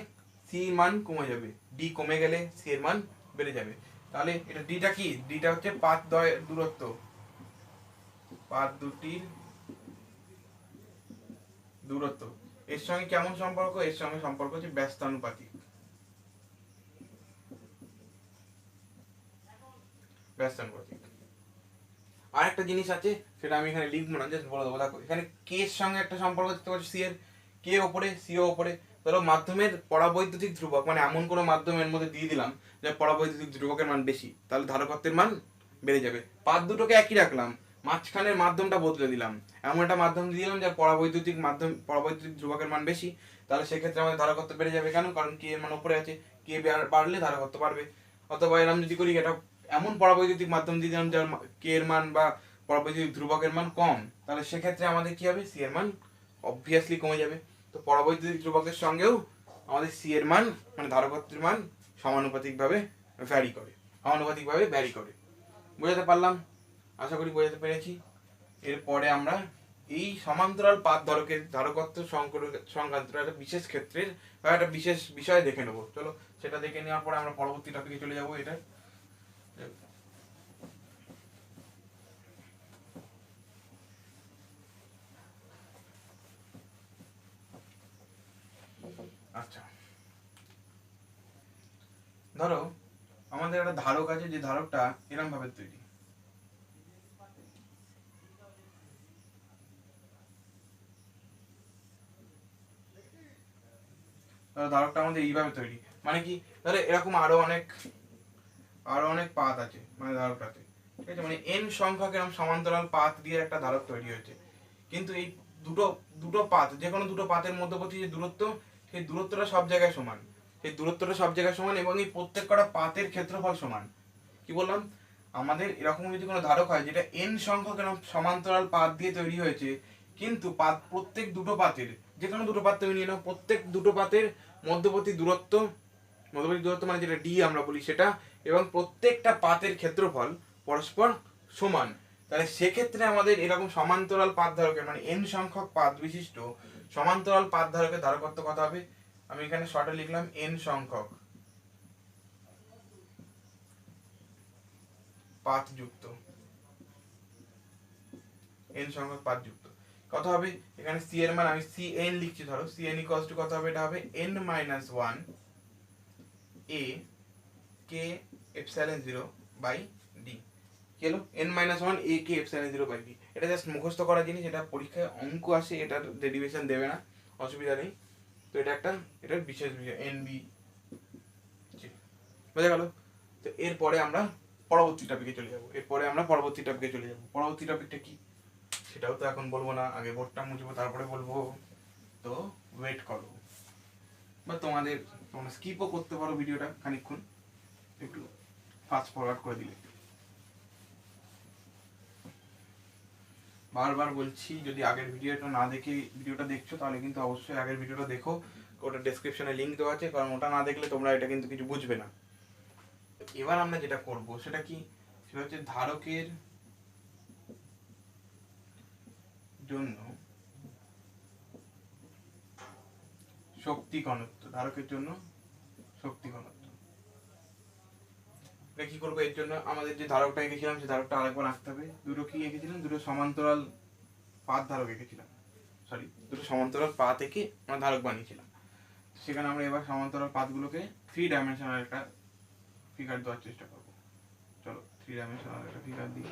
সি মান কমে যাবে, ডি কমে গেলে সি এর মান বেড়ে যাবে। তাহলে এটা ডিটা কি? ডিটা হচ্ছে পাত দ্বয়ের দূরত্ব, পাত দুটির দূরত্ব। এর সঙ্গে কেমন সম্পর্ক? এর সঙ্গে সম্পর্ক হচ্ছে ব্যস্তানুপাতিক। ব্যস্তানুপাতিক। আর একটা জিনিস আছে, সেটা আমি এখানে লিখবো না, জাস্ট বলে দেবো। দেখো এখানে কে এর সঙ্গে একটা সম্পর্ক দেখতে পাচ্ছি, সি এর, কে ওপরে সিও ওপরে। ধরো মাধ্যমের পরাবৈদ্যুতিক ধ্রুবক, মানে এমন কোনো মাধ্যমের মধ্যে দিয়ে দিলাম যে পরাবৈদ্যুতিক ধ্রুবকের মান বেশি, তাহলে ধারকত্বের মান বেড়ে যাবে। পাত দুটোকে একই রাখলাম, মাঝখানের মাধ্যমটা বদলে দিলাম, এমন একটা মাধ্যম দিয়ে দিলাম যার পরাবৈদ্যুতিক ধ্রুবকের মান বেশি, তাহলে সেক্ষেত্রে আমাদের ধারকত্ব বেড়ে যাবে। কেন? কারণ কে এর মান উপরে আছে, কে বাড়লে ধারকত্ব বাড়বে। অথবা এরকম যদি করি, এটা এমন পরাবৈদ্যুতিক মাধ্যম দিয়ে দিলাম যার কে এর মান বা পরাবৈদ্যুতিক ধ্রুবকের মান কম, তাহলে সেক্ষেত্রে আমাদের কি হবে? সি এর মান অবভিয়াসলি কমে যাবে। তো পরাবৈদ্যুতিক ধ্রুবকের সঙ্গেও আমাদের সি এর মান, মানে ধারকত্বের মান সমানুপাতিকভাবে ভ্যারি করে। বোঝাতে পারলাম? আশা করি বোঝাতে পেরেছি। এরপরে আমরা এই সমান্তরাল পাত ধারকের ধারকত্ব সংক্রান্ত একটা বিশেষ ক্ষেত্রের বা একটা বিশেষ বিষয় দেখে নেবো। চলো সেটা দেখে নেওয়ার পরে আমরা পরবর্তী টপিকে চলে যাবো। এটা আচ্ছা, ধরো আমাদের একটা ধারক আছে, যে ধারকটা এরকম ভাবে তৈরি, ধারকটা আমাদের এইভাবে তৈরি, মানে কি ধরো এরকম আরো অনেক পাত আছে মানে ধারকটাতে, ঠিক আছে, মানে এন সংখ্যক এরকম সমান্তরাল পাত দিয়ে একটা ধারক তৈরি হয়েছে। কিন্তু এই দুটো দুটো পাত, যে কোনো দুটো পাতের মধ্যবর্তী যে দূরত্ব, সেই দূরত্বটা সব জায়গায় সমান, এবং এই প্রত্যেক কটা পাতের ক্ষেত্রফল সমান। কি বললাম? আমাদের এরকম যদি কোনো ধারক হয় যেটা এন সংখ্যক এরকম সমান্তরাল পাত দিয়ে তৈরি হয়েছে, কিন্তু প্রত্যেক দুটো পাতের, যে কোনো দুটো পাত তৈরি নিয়ে নাও, প্রত্যেক দুটো পাতের মধ্যবর্তী দূরত্ব মানে যেটা ডি আমরা বলি সেটা, এবং প্রত্যেকটা পাতের ক্ষেত্রফল পরস্পর সমান, তাহলে সেক্ষেত্রে আমাদের এরকম সমান্তরাল পাত ধারকের, মানে এন সংখ্যক পাত বিশিষ্ট সমান্তরাল পাত ধারকের ধারকত্ব কত হবে? আমি এখানে শর্টে লিখলাম এন সংখ্যক পাত যুক্ত, এন সংখ্যক পাত যুক্ত কত হবে? এখানে সি এর মান আমি সি এন লিখছি, ধরো সি এন ইকুয়ালস টু কত হবে? এটা হবে N minus 1 A K epsilon 0 by D. কি হলো? N minus 1 A K epsilon 0 by D. এটা জাস্ট মুখস্থ করার জিনিস, এটা পরীক্ষায় অঙ্ক আসে, এটার ডেরিভেশন দেবে না, অসুবিধা নেই। তো এটার বিশেষ বিষয় এন বি, বোঝা গেল? তো এরপরে আমরা পরবর্তী টপিকে চলে যাবো। পরবর্তী টপিকটা কি সেটাও তো এখন বলবো না, আগে বোর্ডটা মুছবো তারপরে বলবো। তো ওয়েট করো, বা তোমরা স্কিপও করতে পারো ভিডিওটা খানিকক্ষণ, একটু ফাস্ট ফরওয়ার্ড করে দিলে। বারবার বলছি, যদি আগের ভিডিওটা না দেখে ভিডিওটা দেখছো, তাহলে কিন্তু অবশ্যই আগের ভিডিওটা দেখো, ওটা ডেসক্রিপশনে লিঙ্ক দেওয়া আছে, কারণ ওটা না দেখলে তোমরা এটা কিন্তু কিছু বুঝবে না। এবার আমরা যেটা করব সেটা কি, সেটা হচ্ছে ধারকের জন্য শক্তি ঘনত্ব, ধারকের জন্য শক্তি ঘনত্ব। এটা কি করবো, এর জন্য আমাদের যে ধারকটা এঁকেছিলাম সেই ধারকটা আরেকবার আঁকতে হবে। দুটো কি এঁকেছিলাম, দুটো সমান্তরাল পাত ধারক এঁকেছিলাম, সরি দুটো সমান্তরাল পাত এঁকে আমরা ধারক বানিয়েছিলাম। সেখানে আমরা এবার সমান্তরাল পাতগুলোকে 3 ডাইমেনশনাল একটা ফিগার দেওয়ার চেষ্টা করবো। চলো 3 ডাইমেনশনাল একটা ফিগার দিই।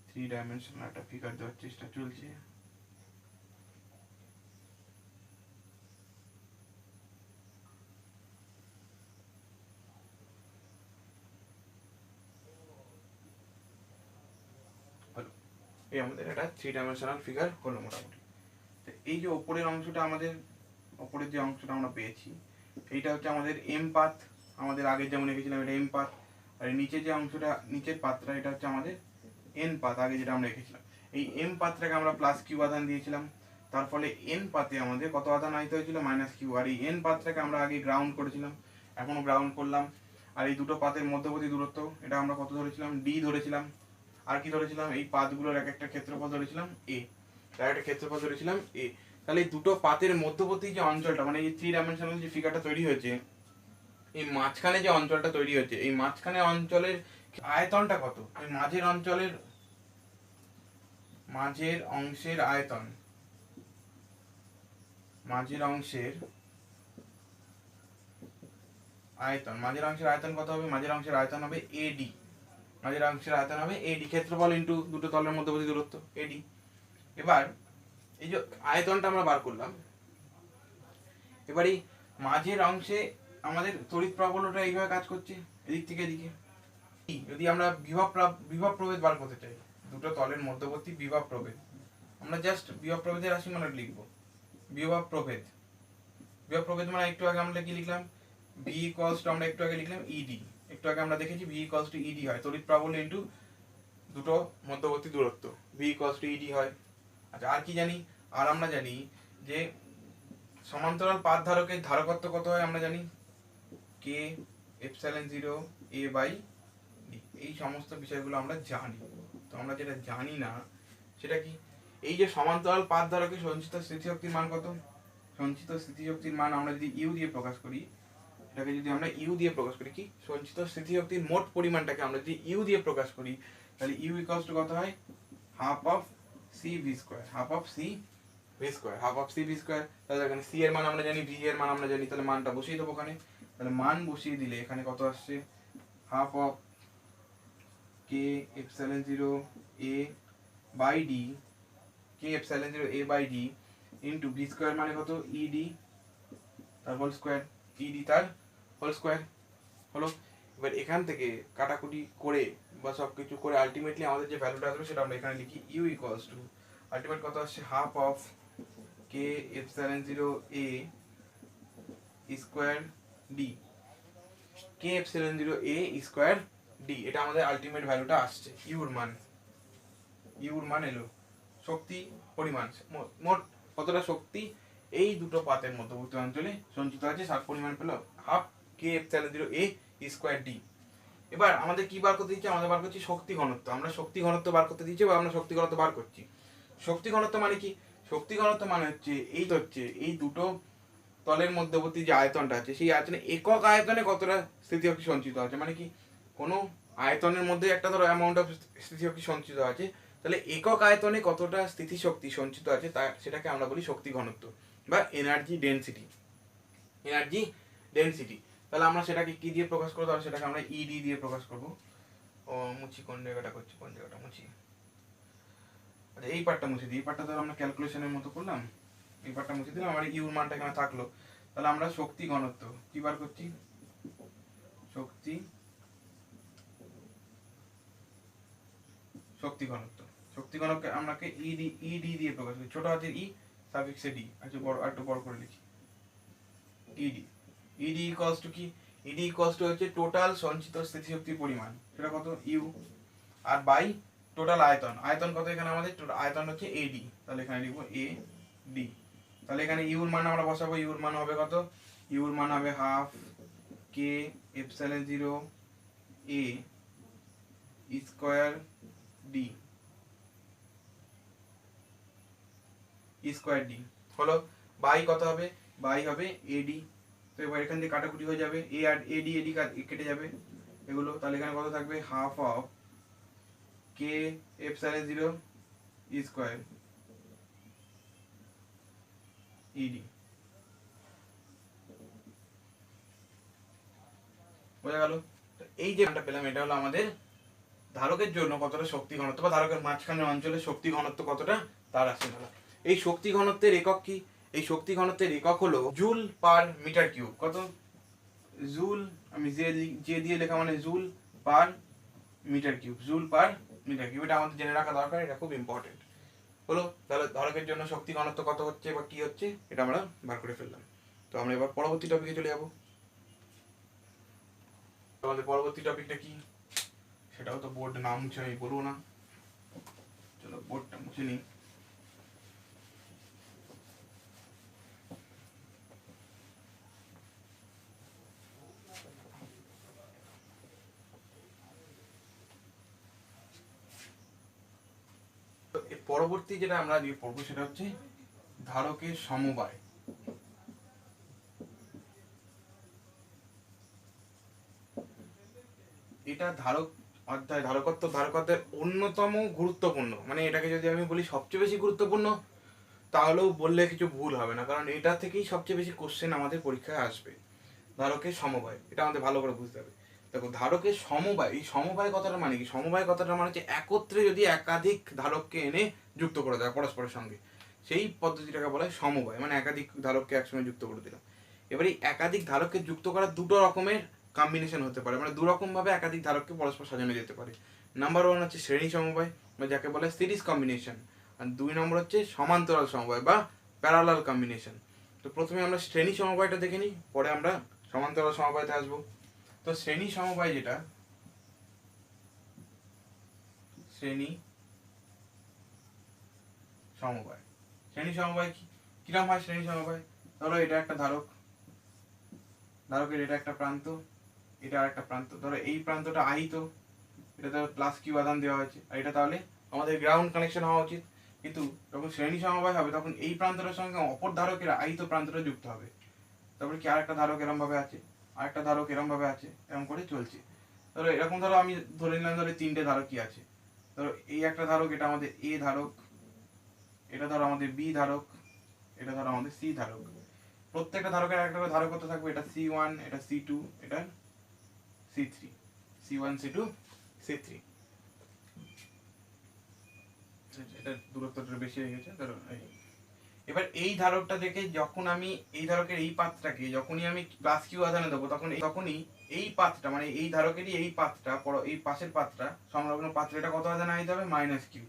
3 ডাইমেনশনাল একটা ফিগার দেওয়ার চেষ্টা চলছে। এই আমাদের একটা 3 ডাইমেনশনাল ফিগার হলো মোটামুটি। এই যে ওপরের অংশটা, আমাদের ওপরের যে অংশটা আমরা পেয়েছি, এইটা হচ্ছে আমাদের এম পাত, আমাদের আগে যেমন এঁকেছিলাম এটা এম পাত। আর নিচে যে অংশটা, নিচের পাতটা, এটা হচ্ছে আমাদের এন পাত, আগে যেটা আমরা এঁকেছিলাম। এই এম পাতটাকে আমরা প্লাস কিউ আধান দিয়েছিলাম, তার ফলে এন পাতে আমাদের কত আধান আইতে হয়েছিল, মাইনাস কিউ। আর এই এন পাতটাকে আমরা আগে গ্রাউন্ড করেছিলাম, এখনো গ্রাউন্ড করলাম। আর এই দুটো পাতের মধ্যবর্তী দূরত্ব, এটা আমরা কত ধরেছিলাম, ডি ধরেছিলাম। আর কি ধরেছিলাম, এই পাতগুলোর এক একটা ক্ষেত্রফল ধরেছিলাম এ, তার একটা ক্ষেত্রফল ধরেছিলাম এ। তাহলে এই দুটো পাতের মধ্যবর্তী যে অঞ্চলটা, মানে এই 3 ডাইমেনশনাল যে ফিগারটা তৈরি হয়েছে, এই মাঝখানে যে অঞ্চলটা তৈরি হয়েছে, এই মাঝখানে অঞ্চলের আয়তনটা কত, এই মাঝের অঞ্চলের, মাঝের অংশের আয়তন, মাঝের অংশের আয়তন, মাঝের অংশের আয়তন কত হবে, মাঝের অংশের আয়তন হবে এডি। মাঝের অংশের আয়তন হবে এডি, ক্ষেত্রফল ইন্টু দুটো তলের মধ্যবর্তী দূরত্ব এডি। এবার এই যে আয়তনটা আমরা বার করলাম, এবার এই মাঝের অংশে আমাদের তড়িৎ প্রাবল্যটা এইভাবে কাজ করছে, এদিক থেকে এদিকে। যদি আমরা বিভব প্রভেদ বার করতে চাই, দুটো তলের মধ্যবর্তী বিভব প্রভেদ, আমরা জাস্ট বিভব প্রভেদের রাশি মানে লিখবো বিভব প্রভেদ। বিভব প্রভেদ মানে একটু আগে আমরা কি লিখলাম, ভি ইকুয়ালস টু, আমরা একটু আগে লিখলাম ইডি। একটু আগে আমরা দেখেছি ভি ইকুয়ালস টু ইডি হয় তড়িৎ প্রাবল্য ইন্টু দুটো মধ্যবর্তী দূরত্ব, ভি ইকুয়ালস টু ইডি হয়। আচ্ছা আর কি জানি, আর আমরা জানি যে সমান্তরাল পাত ধারকের ধারকত্ব কত হয়, আমরা জানি কে এপসাইলন 0 এ বাই ডি। এই সমস্ত বিষয়গুলো আমরা জানি। তো আমরা যেটা জানি না সেটা কি, এই যে সমান্তরাল পাত ধারকের সঞ্চিত স্থিতিশক্তির মান কত, সঞ্চিত স্থিতিশক্তির মান আমরা যদি ইউ দিয়ে প্রকাশ করি, এটাকে যদি আমরা ইউ দিয়ে প্রকাশ করি, কি সঞ্চিত স্থিতিশক্তির মোট পরিমাণটাকে আমরা যদি ইউ দিয়ে প্রকাশ করি, তাহলে ইউ ইকুয়ালস টু কত হয়, half of C V square, half of C V square, half of C V square. তাহলে এখানে সি এর মান আমরা জানি, ভি এর মান আমরা জানি, তাহলে মানটা বসিয়ে দেবো ওখানে। তাহলে মান বসিয়ে দিলে এখানে কত আসছে, half of K epsilon 0 A by D, K epsilon 0 A by D into V square মানে কত, ইডি তার হোল স্কয়ার, ইডি তার হোল স্কয়ার হলো। এবার এখান থেকে কাটাকুটি করে বা সব কিছু করে আলটিমেটলি আমাদের যে ভ্যালুটা আসবে সেটা আমরা এখানে লিখি, ইউ ইকুয়ালস টু আলটিমেট কত আসছে, half of K epsilon 0 A square D, K epsilon 0 A square D. এটা আমাদের আলটিমেট ভ্যালুটা আসছে, ইউর মান, ইউর মান এলো। শক্তি পরিমাণ, মোট কতটা শক্তি এই দুটো পাতের মধ্যবর্তী অঞ্চলে সঞ্চিত আছে, তার পরিমাণ পেল হাফ কে এপসাইলন 0 এ স্কয়ার ডি। এবার আমাদের কি বার করতে দিচ্ছে, আমাদের বার করছি শক্তি ঘনত্ব। আমরা শক্তি ঘনত্ব বার করতে দিচ্ছি বা আমরা শক্তি ঘনত্ব বার করছি। শক্তি ঘনত্ব মানে কি, শক্তি ঘনত্ব মানে হচ্ছে এই দুটো তলের মধ্যবর্তী যে আয়তনটা আছে, সেই আয়তনে একক আয়তনে কতটা স্থিতিশক্তি সঞ্চিত আছে। মানে কি, কোনো আয়তনের মধ্যে একটা ধরো অ্যামাউন্ট অফ স্থিতিশক্তি সঞ্চিত আছে, তাহলে একক আয়তনে কতটা স্থিতিশক্তি সঞ্চিত আছে তা সেটাকে আমরা বলি শক্তি ঘনত্ব বা এনার্জি ডেনসিটি, এনার্জি ডেনসিটি। তাহলে আমরা সেটাকে কি দিয়ে প্রকাশ করবো, তাহলে সেটাকে আমরা ইডি দিয়ে প্রকাশ করবো। ও মুছি, কোন জায়গাটা করছি, কোন জায়গাটা মুছি, আচ্ছা এই পার্টটা মুছে দিই। এই পার্টটা ধরো আমরা ক্যালকুলেশনের মতো করলাম, এই পার্টটা মুছে দিলাম, আমার ইউর মানটা এখানে থাকলো। তাহলে আমরা শক্তি ঘনত্ব কি বার করছি, শক্তি ঘনত্ব, শক্তি ঘনত্ব আমরাকে ইডি দিয়ে প্রকাশ করি, ছোট হাতের ই সাফিক্সে ডি। আচ্ছা বড়, একটু বড় করে লিখি, ইডি। ইডি ইকুয়ালস টু কি, ইডি ইকুয়ালস টু হচ্ছে টোটাল সঞ্চিত স্থিতিশক্তির পরিমাণ, সেটা কত, ইউ, আর বাই টোটাল আয়তন, আয়তন কত এখানে আমাদের, টোটাল আয়তন হচ্ছে এডি, তাহলে এখানে লিখবো এ ডি। তাহলে এখানে ইউর মান আমরা বসাবো, ইউর মান হবে কত, ইউর মান হবে হাফ কে এপসাইলন 0 এ স্কয়ার ডি, স্কয়ার ডি হলো, বাই কত হবে, বাই হবে এডি। তো এবার এখান থেকে কাটাকুটি হয়ে যাবে, এ আর এডি এডি কেটে যাবে এগুলো, তাহলে এখানে কত থাকবে, half of K epsilon 0 square E D. বোঝা গেল? এই যে মানটা পেলাম এটা হলো আমাদের ধারকের জন্য কতটা শক্তি ঘনত্ব বা ধারকের মাঝখানের অঞ্চলে শক্তি ঘনত্ব কতটা তার আসে না। এই শক্তি ঘনত্বের একক কি, এই শক্তি ঘনত্বের একক হলো জুল পার মিটার কিউব। কত, জুল, আমি যে দিয়ে লেখা মানে joule per metre cube, joule per metre cube, এটা আমাদের জেনে রাখা দরকার, এটা খুব ইম্পর্টেন্ট হলো। তাহলে ধারকের জন্য শক্তি ঘনত্ব কত হচ্ছে বা কি হচ্ছে এটা আমরা বার করে ফেললাম। তো আমরা এবার পরবর্তী টপিকে চলে যাবো। আমাদের পরবর্তী টপিকটা কি, সেটাও তো বোর্ড নাম মুছে আমি বলবো না, চলো বোর্ডটা মুছে নিই। পরবর্তী যেটা আমরা আজকে পড়বো সেটা হচ্ছে ধারকের সমবায়। এটা ধারক অধ্যায়, ধারকত্বের অন্যতম গুরুত্বপূর্ণ, মানে এটাকে যদি আমি বলি সবচেয়ে বেশি গুরুত্বপূর্ণ তাহলেও বললে কিছু ভুল হবে না, কারণ এটা থেকেই সবচেয়ে বেশি কোশ্চেন আমাদের পরীক্ষায় আসবে। ধারকের সমবায় এটা আমাদের ভালো করে বুঝতে হবে। দেখো ধারকের সমবায়, এই সমবায় কথাটা মানে কি, সমবায় কথাটা মানে হচ্ছে একত্রে যদি একাধিক ধারককে এনে যুক্ত করে দেয় পরস্পরের সঙ্গে, সেই পদ্ধতিটাকে বলা হয় সমবায়, মানে একাধিক ধারককে একসঙ্গে যুক্ত করে দিলাম। এবার এই একাধিক ধারককে যুক্ত করার দুটো রকমের কম্বিনেশন হতে পারে, মানে দু রকম ভাবে একাধিক ধারককে পরস্পর সাজানো যেতে পারে। নাম্বার 1 হচ্ছে শ্রেণী সমবায় বা যাকে বলে সিরিজ কম্বিনেশন, আর 2 নম্বর হচ্ছে সমান্তরাল সমবায় বা প্যারালাল কম্বিনেশন। তো প্রথমে আমরা শ্রেণী সমবায়টা দেখে নিই, পরে আমরা সমান্তরাল সমবায়তে আসবো। তো শ্রেণী সমবায় যেটা, শ্রেণী সমবায়, শ্রেণী সমবায় কিরকম হয়, শ্রেণী সমবায় ধরো এটা একটা ধারক, ধারকের এটা একটা প্রান্ত, এটা আর একটা প্রান্ত, ধরো এই প্রান্তটা আহিত, এটা ধরো প্লাস কিউ আধান দেওয়া হয়েছে, আর এটা তাহলে আমাদের গ্রাউন্ড কানেকশন হওয়া উচিত। কিন্তু যখন শ্রেণী সমবায় হবে তখন এই প্রান্তটার সঙ্গে অপর ধারকের আহিত প্রান্তটা যুক্ত হবে। তারপরে কি আরেকটা ধারক এরম ভাবে আছে, আরেকটা ধারক এরম ভাবে আছে, এরকম করে চলছে। ধরো এরকম, ধরো আমি ধরে নিলাম ধরো 3টে ধারকই আছে, ধরো এই একটা ধারক, এটা আমাদের এ ধারক, এটা ধরো আমাদের বি ধারক, এটা ধরো আমাদের সি ধারক। প্রত্যেকটা ধারকের একটা করে ধারকত্ব থাকবে, এটা C1, এটা C2, এটা C3, C1 C2 C3। এটা দূরত্বটা বেশি হয়ে গেছে, ধরো এবার এই ধারকটা থেকে যখন আমি এই ধারকের এই পাতটাকে যখনই আমি প্লাস কিউ আধানে দেবো তখনই এই পাতটা, মানে এই ধারকেরই এই পাতটা, এই পাশের পাতটা, সংলগ্ন পাত্র, এটা কত আধানে আইতে হবে, মাইনাস কিউ।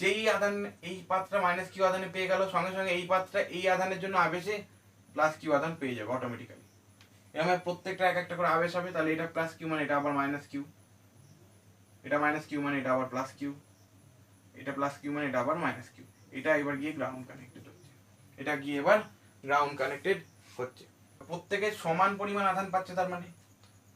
যেই আধান এই পাতটা মাইনাস কিউ আধানে পেয়ে গেল, সঙ্গে সঙ্গে এই পাতটা এই আধানের জন্য আবেশে প্লাস কিউ আধান পেয়ে যাবে অটোমেটিক্যালি। এরকম প্রত্যেকটা এক একটা করে আবেশ হবে, তাহলে এটা প্লাস কিউ মানে এটা আবার মাইনাস কিউ, এটা মাইনাস কিউ মানে এটা আবার প্লাস কিউ, এটা প্লাস কিউ মানে এটা আবার মাইনাস কিউ। এটা এবার গিয়ে গ্রাউন্ড কানেক্টেড হচ্ছে, এটা গিয়ে এবার গ্রাউন্ড কানেক্টেড হচ্ছে। প্রত্যেকের সমান পরিমাণ আধান পাচ্ছে, তার মানে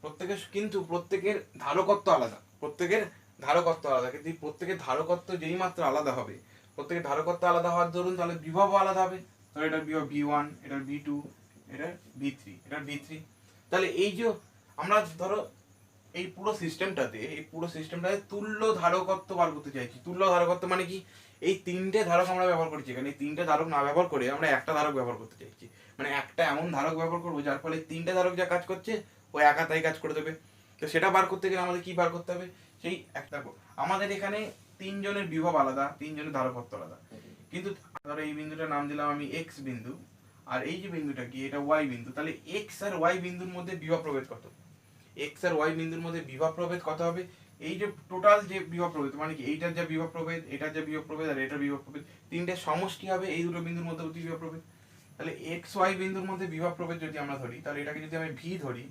প্রত্যেকের, কিন্তু প্রত্যেকের ধারকত্ব আলাদা, প্রত্যেকের ধারকত্ব আলাদা, কিন্তু প্রত্যেকের ধারকত্ব যেই মাত্র আলাদা হবে, প্রত্যেকের ধারকত্ব আলাদা হওয়ার দরুন তাহলে বিভবও আলাদা হবে। তাহলে এটার বিভব V1, এটার V2, এটার V3, এটার V3। তাহলে এই যে আমরা ধরো এই পুরো সিস্টেমটাতে তুল্য ধারকত্ব বার করতে চাইছি। তুল্য ধারকত্ব মানে কি, এই 3টে ধারক আমরা ব্যবহার করছি এখানে, এই 3টে ধারক না ব্যবহার করে আমরা একটা ধারক ব্যবহার করতে চাইছি, মানে একটা এমন ধারক ব্যবহার করবো যার ফলে 3টে ধারক যা কাজ করছে ও একা তাই কাজ করে দেবে। তো সেটা বার করতে গেলে আমাদের কি বার করতে হবে, সেই একটা, আমাদের এখানে 3 জনের বিভব আলাদা, 3 জনের ধারকত্ব আলাদা, কিন্তু ধরো এই বিন্দুটার নাম দিলাম আমি x বিন্দু, আর এই যে বিন্দুটা কি, এটা y বিন্দু। তাহলে x আর y বিন্দুর মধ্যে বিভব প্রভেদ কত, x আর y বিন্দুর মধ্যে বিভব প্রভেদ কত হবে, এই যে টোটাল যে বিভব প্রভেদ, মানে কি এইটার যা বিভব প্রভেদ, এটার যা বিভব প্রভেদ আর এটার বিভব প্রভেদ, তিনটে সমষ্টি হবে এই দুটো বিন্দুর মধ্যে বিভব প্রভেদ। তাহলে x y বিন্দুর মধ্যে বিভব প্রভেদ যদি আমরা ধরি, তাহলে এটাকে যদি আমি v ধরি,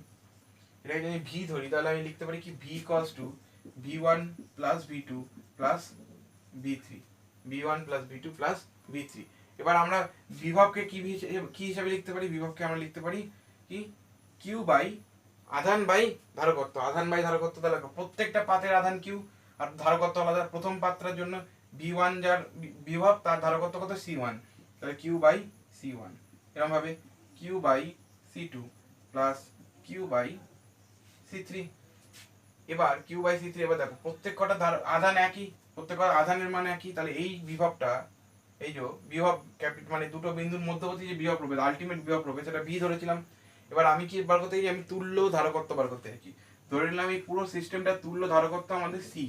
তাহলে আমি লিখতে পারি কি v equals to v1 plus v2 plus V3, V1 plus V2 plus V3। এবার আমরা বিভবকে কি হিসাবে লিখতে পারি? বিভবকে আমরা লিখতে পারি কি কিউ বাই আধান বাই ধারকত্ব। আধান বাই ধারকত্ব, তাহলে প্রত্যেকটা পাতের আধান কিউ আর ধারকত্ব আলাদা। প্রথম পাত্রের জন্য V1 যার বিভব তার ধারকত্ব কত C1, তাহলে কিউ বাই C1। এরকম ভাবে Q by C2 plus Q by C3। এবার কিউ বাই C3, এবার দেখো প্রত্যেক কটা আধান একই, প্রত্যেক কটা আধানের মান একই, তাহলে এই বিভবটা, এই যে বিভব মানে দুটো বিন্দুর মধ্যবর্তী যে বিভব প্রভেদ, আলটিমেট বিভব প্রভেদ, সেটা বি ধরেছিলাম। এবার আমি কি বার করতে চাই? আমি তুল্য ধারকত্ব বার করতে চাইছি। ধরে নিলাম এই পুরো সিস্টেমটা তুল্য ধারকত্ব আমাদের সি,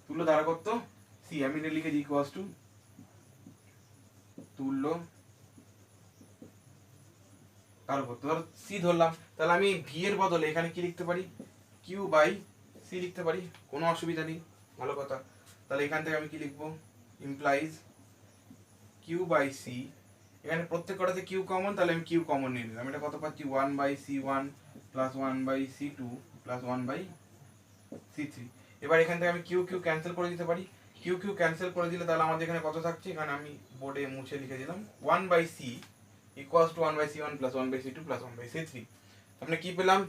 তুল্য ধারকত্ব সি। আমি এটা লিখেছি ইকুয়ালস টু তুল্য ধারকত্ব, ধরো সি ধরলাম, তাহলে আমি ভি এর বদলে এখানে কি লিখতে পারি? কিউ বাই সি লিখতে পারি, কোনো অসুবিধা নেই, ভালো কথা। তাহলে এখান থেকে আমি কি লিখবো? Implies Q by C. এখানে প্রত্যেক কটাতে কিউ কমন, তাহলে আমি কিউ কমন নিয়ে নিলাম। এটা কত পাচ্ছি? 1/C1 plus 1/C2 plus 1/C3। এবার এখান থেকে আমি কিউ কিউ ক্যান্সেল করে দিতে পারি। কিউ কিউ ক্যান্সেল করে দিলে তাহলে আমাদের এখানে কত থাকছে? এখানে আমি বোর্ডে মুছে লিখে দিলাম 1/C equals to 1/C1 plus 1/C2 plus 1/C3। আমরা কি পেলাম?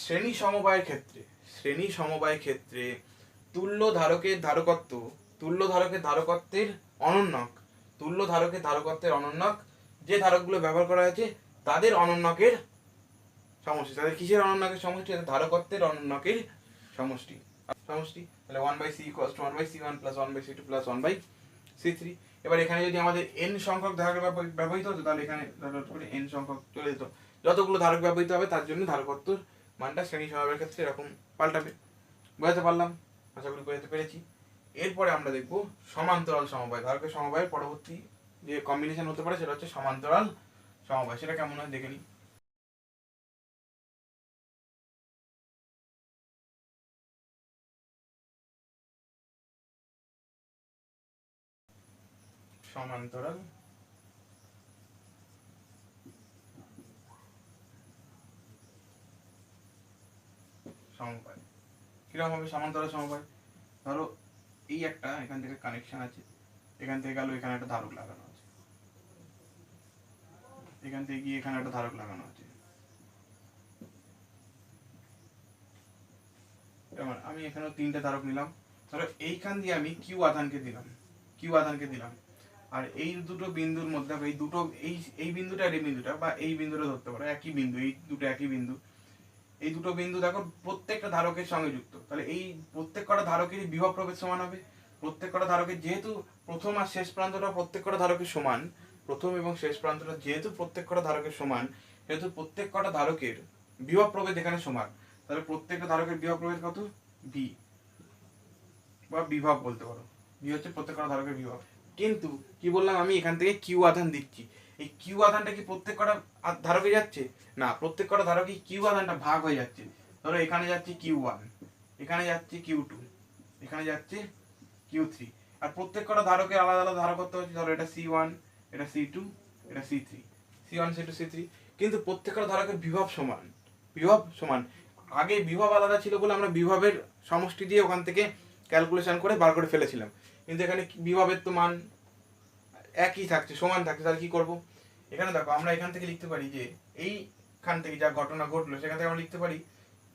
শ্রেণী সমবায়ের ক্ষেত্রে তুল্য ধারকের ধারকত্ব, তুল্য ধারকের ধারকত্বের অনন্যক, তুল্য ধারকের ধারকত্বের অনন্যক যে ধারকগুলো ব্যবহার করা হয়েছে তাদের অনন্যকের সমষ্টি। তাদের কিসের অনন্যকের সমষ্টি? ধারকত্বের অনন্যকের সমষ্টি। তাহলে 1/C equals to 1/C1 plus 1/C2 plus 1/C3। এবার এখানে যদি আমাদের n সংখ্যক ধারক ব্যবহৃত হতো, তাহলে এখানে n সংখ্যক চলে যেত। যতগুলো ধারক ব্যবহৃত হবে তার জন্য ধারকত্বর মানটা শ্রেণী সমবায়ের ক্ষেত্রে এরকম পাল্টাবে। বোঝাতে পারলাম? আশা করি বোঝাতে পেরেছি। এরপরে আমরা দেখব সমান্তরাল সমবায়। ধারকের সমবায়ের পরবর্তী যে কম্বিনেশন হতে পারে সেটা হচ্ছে সমান্তরাল সমবায়। সেটা কেমন হয় দেখে নিই। সমান্তরাল সমবায় কিরকম হবে? সমান্তরাল সমবায়, ধরো এই একটা এখান থেকে কানেকশন আছে, এখান থেকে গেল এখানে একটা ধারক লাগানো আছে, এখান থেকে গিয়ে এখানে একটা ধারক লাগানো আছে। আমি এখানেও তিনটে ধারক নিলাম। ধরো এইখান দিয়ে আমি কিউ আধানকে দিলাম, আর এই দুটো বিন্দুর মধ্যে এই দুটো এই বিন্দুটা আর এই বিন্দুটা বা এই বিন্দুটা ধরতে পারো একই বিন্দু, এই দুটো একই বিন্দু। এই দুটো বিন্দু দেখো প্রত্যেকটা ধারকের সঙ্গে যুক্ত, তাহলে এই প্রত্যেক কটা ধারকেরই বিভব প্রভেদ সমান হবে। প্রত্যেক কটা ধারকের যেহেতু প্রথম আর শেষ প্রান্তটা প্রত্যেক কটা ধারকের সমান, প্রথম এবং শেষ প্রান্তটা যেহেতু প্রত্যেক কটা ধারকের সমান, যেহেতু প্রত্যেক কটা ধারকের বিভব প্রভেদ এখানে সমান, তাহলে প্রত্যেকটা ধারকের বিভব প্রভেদ কত? ভি বা বিভব বলতে পারো। ভি হচ্ছে প্রত্যেক কটা ধারকের বিভব। কিন্তু কি বললাম? আমি এখান থেকে কিউ আধান দিচ্ছি। এই কিউ আধানটা কি প্রত্যেক কটা ধারকে যাচ্ছে? না, প্রত্যেক কটা ধারকে কিউ আধানটা ভাগ হয়ে যাচ্ছে। ধরো এখানে যাচ্ছে Q1, এখানে যাচ্ছে Q2, এখানে যাচ্ছে Q3, আর প্রত্যেক কটা ধারকের আলাদা আলাদা ধারকত্ব হচ্ছে। ধরো এটা C1, এটা C2, এটা C3, C1 C2 C3, কিন্তু প্রত্যেক কটা ধারকের বিভব সমান। আগে বিভব আলাদা ছিল বলে আমরা বিভবের সমষ্টি দিয়ে ওখান থেকে ক্যালকুলেশন করে বার করে ফেলেছিলাম, কিন্তু এখানে বিভবের তো মান একই থাকছে, সমান থাকছে। তাহলে কি করব? এখানে দেখো আমরা এখান থেকে লিখতে পারি যে এইখান থেকে যা ঘটনা ঘটলো সেখান থেকে আমরা লিখতে পারি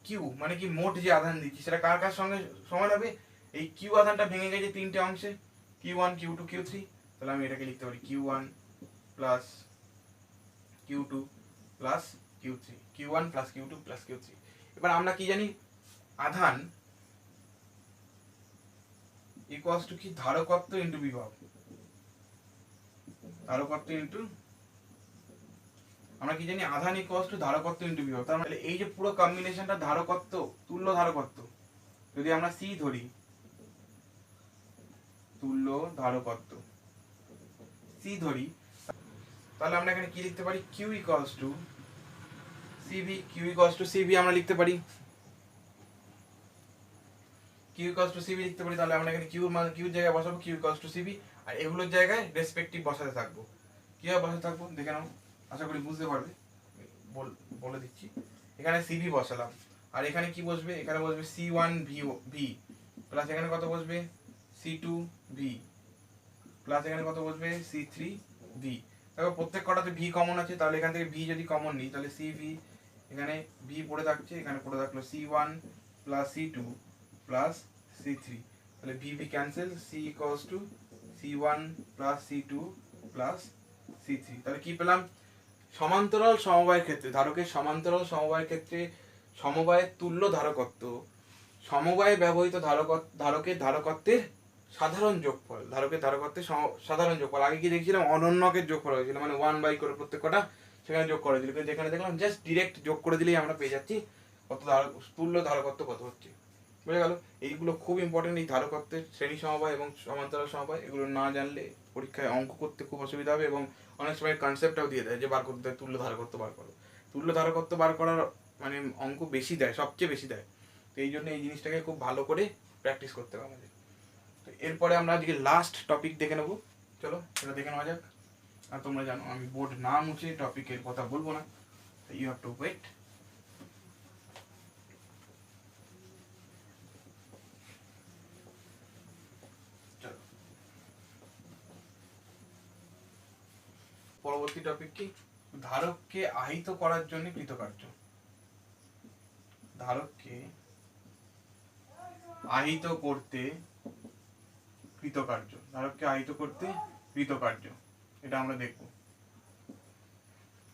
কিউ মানে কি মোট যে আধান দিচ্ছি সেটা কার কার সঙ্গে সমান হবে? এই কিউ আধানটা ভেঙে গেছে তিনটে অংশে, Q1 Q2 Q3। তাহলে আমি এটাকে লিখতে পারি Q1 plus Q2 plus Q3, Q1 plus Q2 plus Q3। এবার আমরা কি জানি? আধান ইকুয়ালস টু কি? ধারকত্ব ইন্টু বিভব। ধারকত্ব ইন্টু, আমরা কি জানি? আধান ইকুয়ালস টু ধারকত্ব ইন্টু বিভব। তার মানে এই যে পুরো কম্বিনেশনটা ধারকত্ব, তুল্য ধারকত্ব, যদি আমরা সি ধরি, তুল্য ধারকত্ব সি ধরি, তাহলে আমরা এখানে কি লিখতে পারি? Q equals to C B. Q equals to C B আমরা লিখতে পারি, কিউ ইকুয়ালস টু সিবি লিখতে পারি। তাহলে আমরা এখানে কিউ মান কিউ জায়গায় বসাবো কিউ ইকুয়ালস টু সিবি, আর এগুলোর জায়গায় রেসপেক্টিভ বসাতে থাকবো। কিভাবে বসাতে থাকবো দেখে নাও, আশা করি বুঝতে পারবে। বলে দিচ্ছি, এখানে সিবি বসালাম, আর এখানে কি বসবে? এখানে বসবে C1 ভি প্লাস এখানে কত বসবে C2V প্লাস এখানে কত বসবে C3V। দেখো প্রত্যেক কটাতে ভি কমন আছে, তাহলে এখান থেকে ভি যদি কমন নিই তাহলে CV এখানে ভি পড়ে থাকছে, এখানে পড়ে থাকলো C1 plus C2 plus C3, তাহলে VV cancel, C equals to C1 plus C2 plus C3। তাহলে কি পেলাম, সমান্তরাল সমবায়ের ক্ষেত্রে ধারকের সমান্তরাল সমবায়ের ক্ষেত্রে সমবায়ের তুল্য ধারকত্ব সমবায়ে ব্যবহৃত ধারকের ধারকত্বের সাধারণ যোগফল, ধারকের ধারকত্বের সাধারণ যোগফল। আগে কি দেখছিলাম অনন্যকের যোগফল হয়েছিল, মানে 1 করে প্রত্যেক কটা সেখানে যোগ করে দিল, কিন্তু এখানে দেখলাম জাস্ট ডিরেক্ট যোগ করে দিলেই আমরা পেয়ে যাচ্ছি কত তুল্য ধারকত্ব কত হচ্ছে। বুঝে গেল? এইগুলো খুব ইম্পর্টেন্ট, এই ধারকত্বের শ্রেণী সমবায় এবং সমান্তরাল সমবায়, এগুলো না জানলে পরীক্ষায় অঙ্ক করতে খুব অসুবিধা হবে, এবং অনেক সময় কনসেপ্টটাও দিয়ে দেয় যে বার করতে হয় তুল্য ধারকত্ব বার করো। তুল্য ধারকত্ব বার করার মানে অঙ্ক বেশি দেয়, সবচেয়ে বেশি দেয়। তো এই জন্য এই জিনিসটাকে খুব ভালো করে প্র্যাকটিস করতে হবে আমাদের। তো এরপরে আমরা আজকে লাস্ট টপিক দেখে নেবো, চলো সেটা দেখে নেওয়া যাক। আর তোমরা জানো আমি বোর্ড না মুছে টপিকের কথা বলবো না, ইউ হ্যাভ টু ওয়েট। পরবর্তী টপিক কি, ধারককে আহিত করার জন্য কৃতকার্য। ধারককে আহিত করতে কৃতকার্য, ধারককে আহিত করতে কৃতকার্য, এটা আমরা দেখব।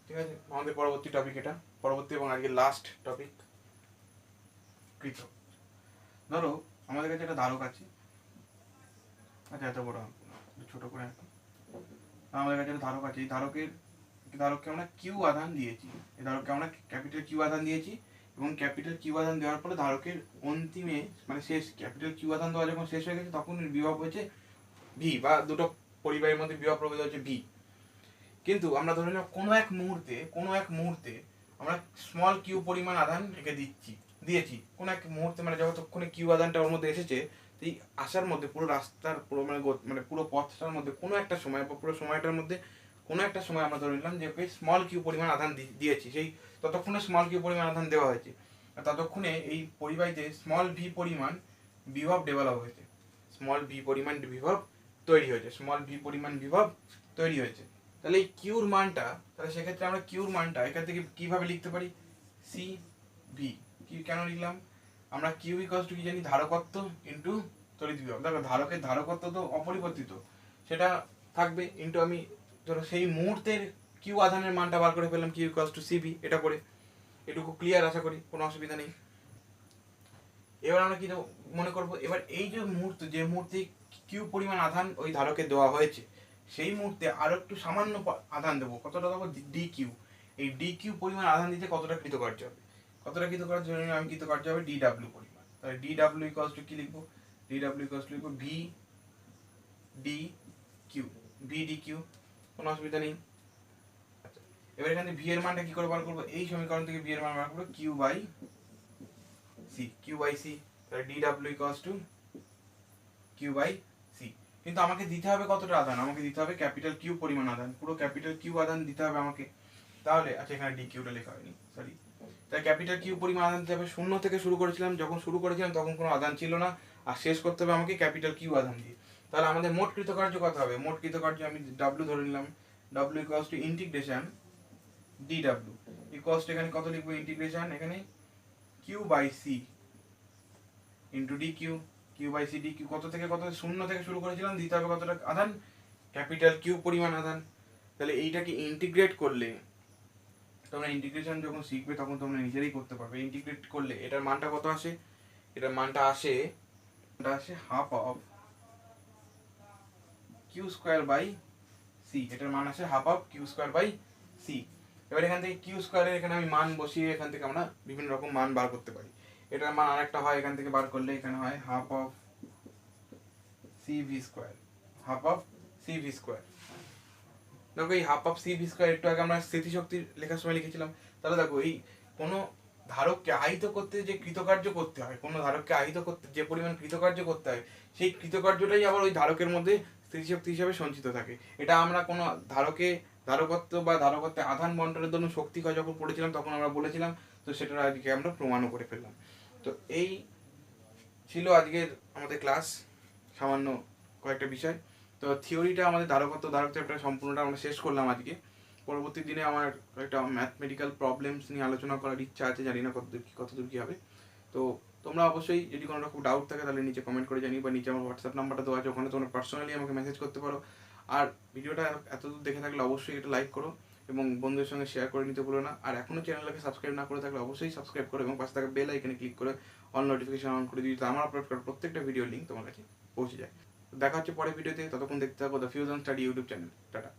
ঠিক আছে, আমাদের পরবর্তী টপিক এটা, পরবর্তী এবং আজকে লাস্ট টপিক কৃত। ধরো আমাদের কাছে একটা ধারক আছে, আচ্ছা এত বড় ছোট করে আমাদের কাছে একটা ধারক আছে, এই ধারককে আমরা কিউ আধান দিয়েছি, এই ধারককে আমরা ক্যাপিটাল কিউ আধান দিয়েছি, এবং ক্যাপিটাল কিউ আধান দেওয়ার পরে ধারকের অন্তিমে মানে শেষ ক্যাপিটাল কিউ আধান দেওয়া যখন শেষ হয়ে গেছে তখন বিভব হয়েছে ভি, বা দুটো পরিবারের মধ্যে বিভব প্রভেদ হচ্ছে ভি। কিন্তু আমরা ধরে নিলাম কোনো এক মুহূর্তে আমরা স্মল কিউ পরিমাণ আধান একে দিয়েছি কোনো এক মুহূর্তে, মানে যতক্ষণে কিউ আধানটা ওর মধ্যে এসেছে, এই আসার মধ্যে পুরো রাস্তার পুরো মানে পুরো পথটার মধ্যে কোনো একটা সময় বা পুরো সময়টার মধ্যে কোনো একটা সময় আমরা ধরে নিলাম যে ওকে স্মল কিউ পরিমাণ আধান দিয়েছি, সেই ততক্ষণে স্মল কিউ পরিমাণ আধান দেওয়া হয়েছে, আর ততক্ষণে এই পরিবাহীতে স্মল ভি পরিমাণ বিভব ডেভেলপ হয়েছে, স্মল ভি পরিমাণ বিভব তৈরি হয়েছে, স্মল ভি পরিমাণ বিভব তৈরি হয়েছে। তাহলে এই কিউর মানটা, তাহলে সেক্ষেত্রে আমরা কিউর মানটা এখান থেকে কিভাবে লিখতে পারি, সি ভি। কি কেন লিখলাম, আমরা কিউ ইকুয়ালস টু কি জানি, ধারকত্ব ইন্টু তড়িৎ বিভব। দেখো ধারকের ধারকত্ব তো অপরিবর্তিত, সেটা থাকবে, ইন্টু আমি ধরো সেই মুহূর্তের কিউ আধানের মানটা বার করে ফেললাম, কিউ ইকুয়ালস টু সিবি। এটা করে এটুকু ক্লিয়ার, আশা করি কোনো অসুবিধা নেই। এবার আমরা কি মনে করবো, এবার এই যে মুহূর্তে কিউ পরিমাণ আধান ওই ধারকে দেওয়া হয়েছে, সেই মুহূর্তে আরো একটু সামান্য আধান দেবো, কতটা দেবো, ডি কিউ। এই ডি কিউ পরিমাণ আধান দিতে কতটা কৃতকার্য হবে, আমি কৃতকার্য হবে ডি ডাব্লিউ পরিমাণ। তাহলে ডি ডাব্লিউ ইকুয়ালস টু কি লিখবো, ডি ডাব্লিউ ইকুয়ালস টু লিখবো ভি ডি কিউ, কোনো অসুবিধা নেই। আচ্ছা, এবার এখানে ভি এর মানটা কি করে বার করবো, এই সমীকরণ থেকে ভি এর মান বার করবো কিউ বাই সি, তাহলে D W equals to Q by C. কিন্তু আমাকে দিতে হবে কতটা আধান, আমাকে দিতে হবে ক্যাপিটাল কিউ পরিমাণ আধান, পুরো ক্যাপিটাল কিউ আধান দিতে হবে আমাকে। তাহলে আচ্ছা এখানে ডি কিউটা লেখা হয়নি, সরি, তাই ক্যাপিটাল কিউ পরিমাণ আধান দিতে হবে, শূন্য থেকে শুরু করেছিলাম, যখন শুরু করেছিলাম তখন কোনো আধান ছিল না, আর শেষ করতে হবে আমাকে ক্যাপিটাল কিউ আধান দিয়ে। তাহলে আমাদের মোট কৃতকার্য কত হবে, মোট কৃতকার্য আমি ডাব্লিউ ধরে নিলাম, W equals to integration D W equals to এখানে কত লিখবো, ইন্টিগ্রেশন এখানে Q by C into D Q, Q by C D Q, কত থেকে কত, শূন্য থেকে শুরু করেছিলাম, দিতে হবে কতটা আধান, ক্যাপিটাল কিউ পরিমাণ আধান। তাহলে এইটাকে ইন্টিগ্রেট করলে, তোমরা ইন্টিগ্রেশন যখন শিখবে তখন তোমরা নিজেরাই করতে পারবে, ইন্টিগ্রেট করলে এটার মানটা কত আসে, এটার মানটা আসে half of Q square by C, এটার মান আসে half of Q square by C. এবার এখান থেকে কিউ স্কোয়ারের এখানে আমি মান বসিয়ে এখান থেকে আমরা বিভিন্ন রকম মান বার করতে পারি, এটার মান আরেকটা হয়, এখান থেকে বার করলে এখানে হয় half of C V square, half of C V square. দেখো এই half of C V square একটু আগে আমরা স্থিতিশক্তির লেখার সময় লিখেছিলাম। তাহলে দেখো এই কোনো ধারককে আহিত করতে যে কৃতকার্য করতে হয়, কোনো ধারককে আহিত করতে যে পরিমাণ কৃতকার্য করতে হয়, সেই কৃতকার্যটাই আবার ওই ধারকের মধ্যে স্থিতিশক্তি হিসাবে সঞ্চিত থাকে। এটা আমরা কোনো ধারকত্ব বা ধারকত্বে আধান বন্টনের জন্য শক্তি ক্ষয় যখন পড়েছিলাম তখন আমরা বলেছিলাম, তো সেটা আজকে আমরা প্রমাণও করে ফেললাম। তো এই ছিল আজকের আমাদের ক্লাস, সামান্য কয়েকটা বিষয়। তো থিওরিটা আমাদের ধারক চ্যাপ্টার সম্পূর্ণটা আমরা শেষ করলাম আজকে। পরবর্তী দিনে আমার একটা ম্যাথমেটিক্যাল প্রবলেমস নিয়ে আলোচনা করার ইচ্ছা আছে, জানি না কতদূর কী হবে। তো তোমরা অবশ্যই যদি কোনো রকম ডাউট থাকে তাহলে নিচে কমেন্ট করে জানিও, বা নিচে আমার হোয়াটসঅ্যাপ নাম্বারটা দেওয়া আছে, ওখানে তোমরা পার্সোনালি আমাকে মেসেজ করতে পারো। আর ভিডিওটা এতদূর দেখে থাকলে অবশ্যই এটা লাইক করো এবং বন্ধুদের সঙ্গে শেয়ার করে নিতে ভুলো না। আর এখনও চ্যানেলটাকে সাবস্ক্রাইব না করে থাকলে অবশ্যই সাবস্ক্রাইব করো এবং পাশে থাকা বেল আইকনে ক্লিক করে অল নোটিফিকেশন অন করে দিই, যাতে আমার আপলোড করা প্রত্যেকটা ভিডিও লিঙ্ক তোমার কাছে পৌঁছে যায়। দেখা হচ্ছে পরের ভিডিওতে, ততক্ষণ দেখতে থাকো the fusion study YouTube channel. Tata.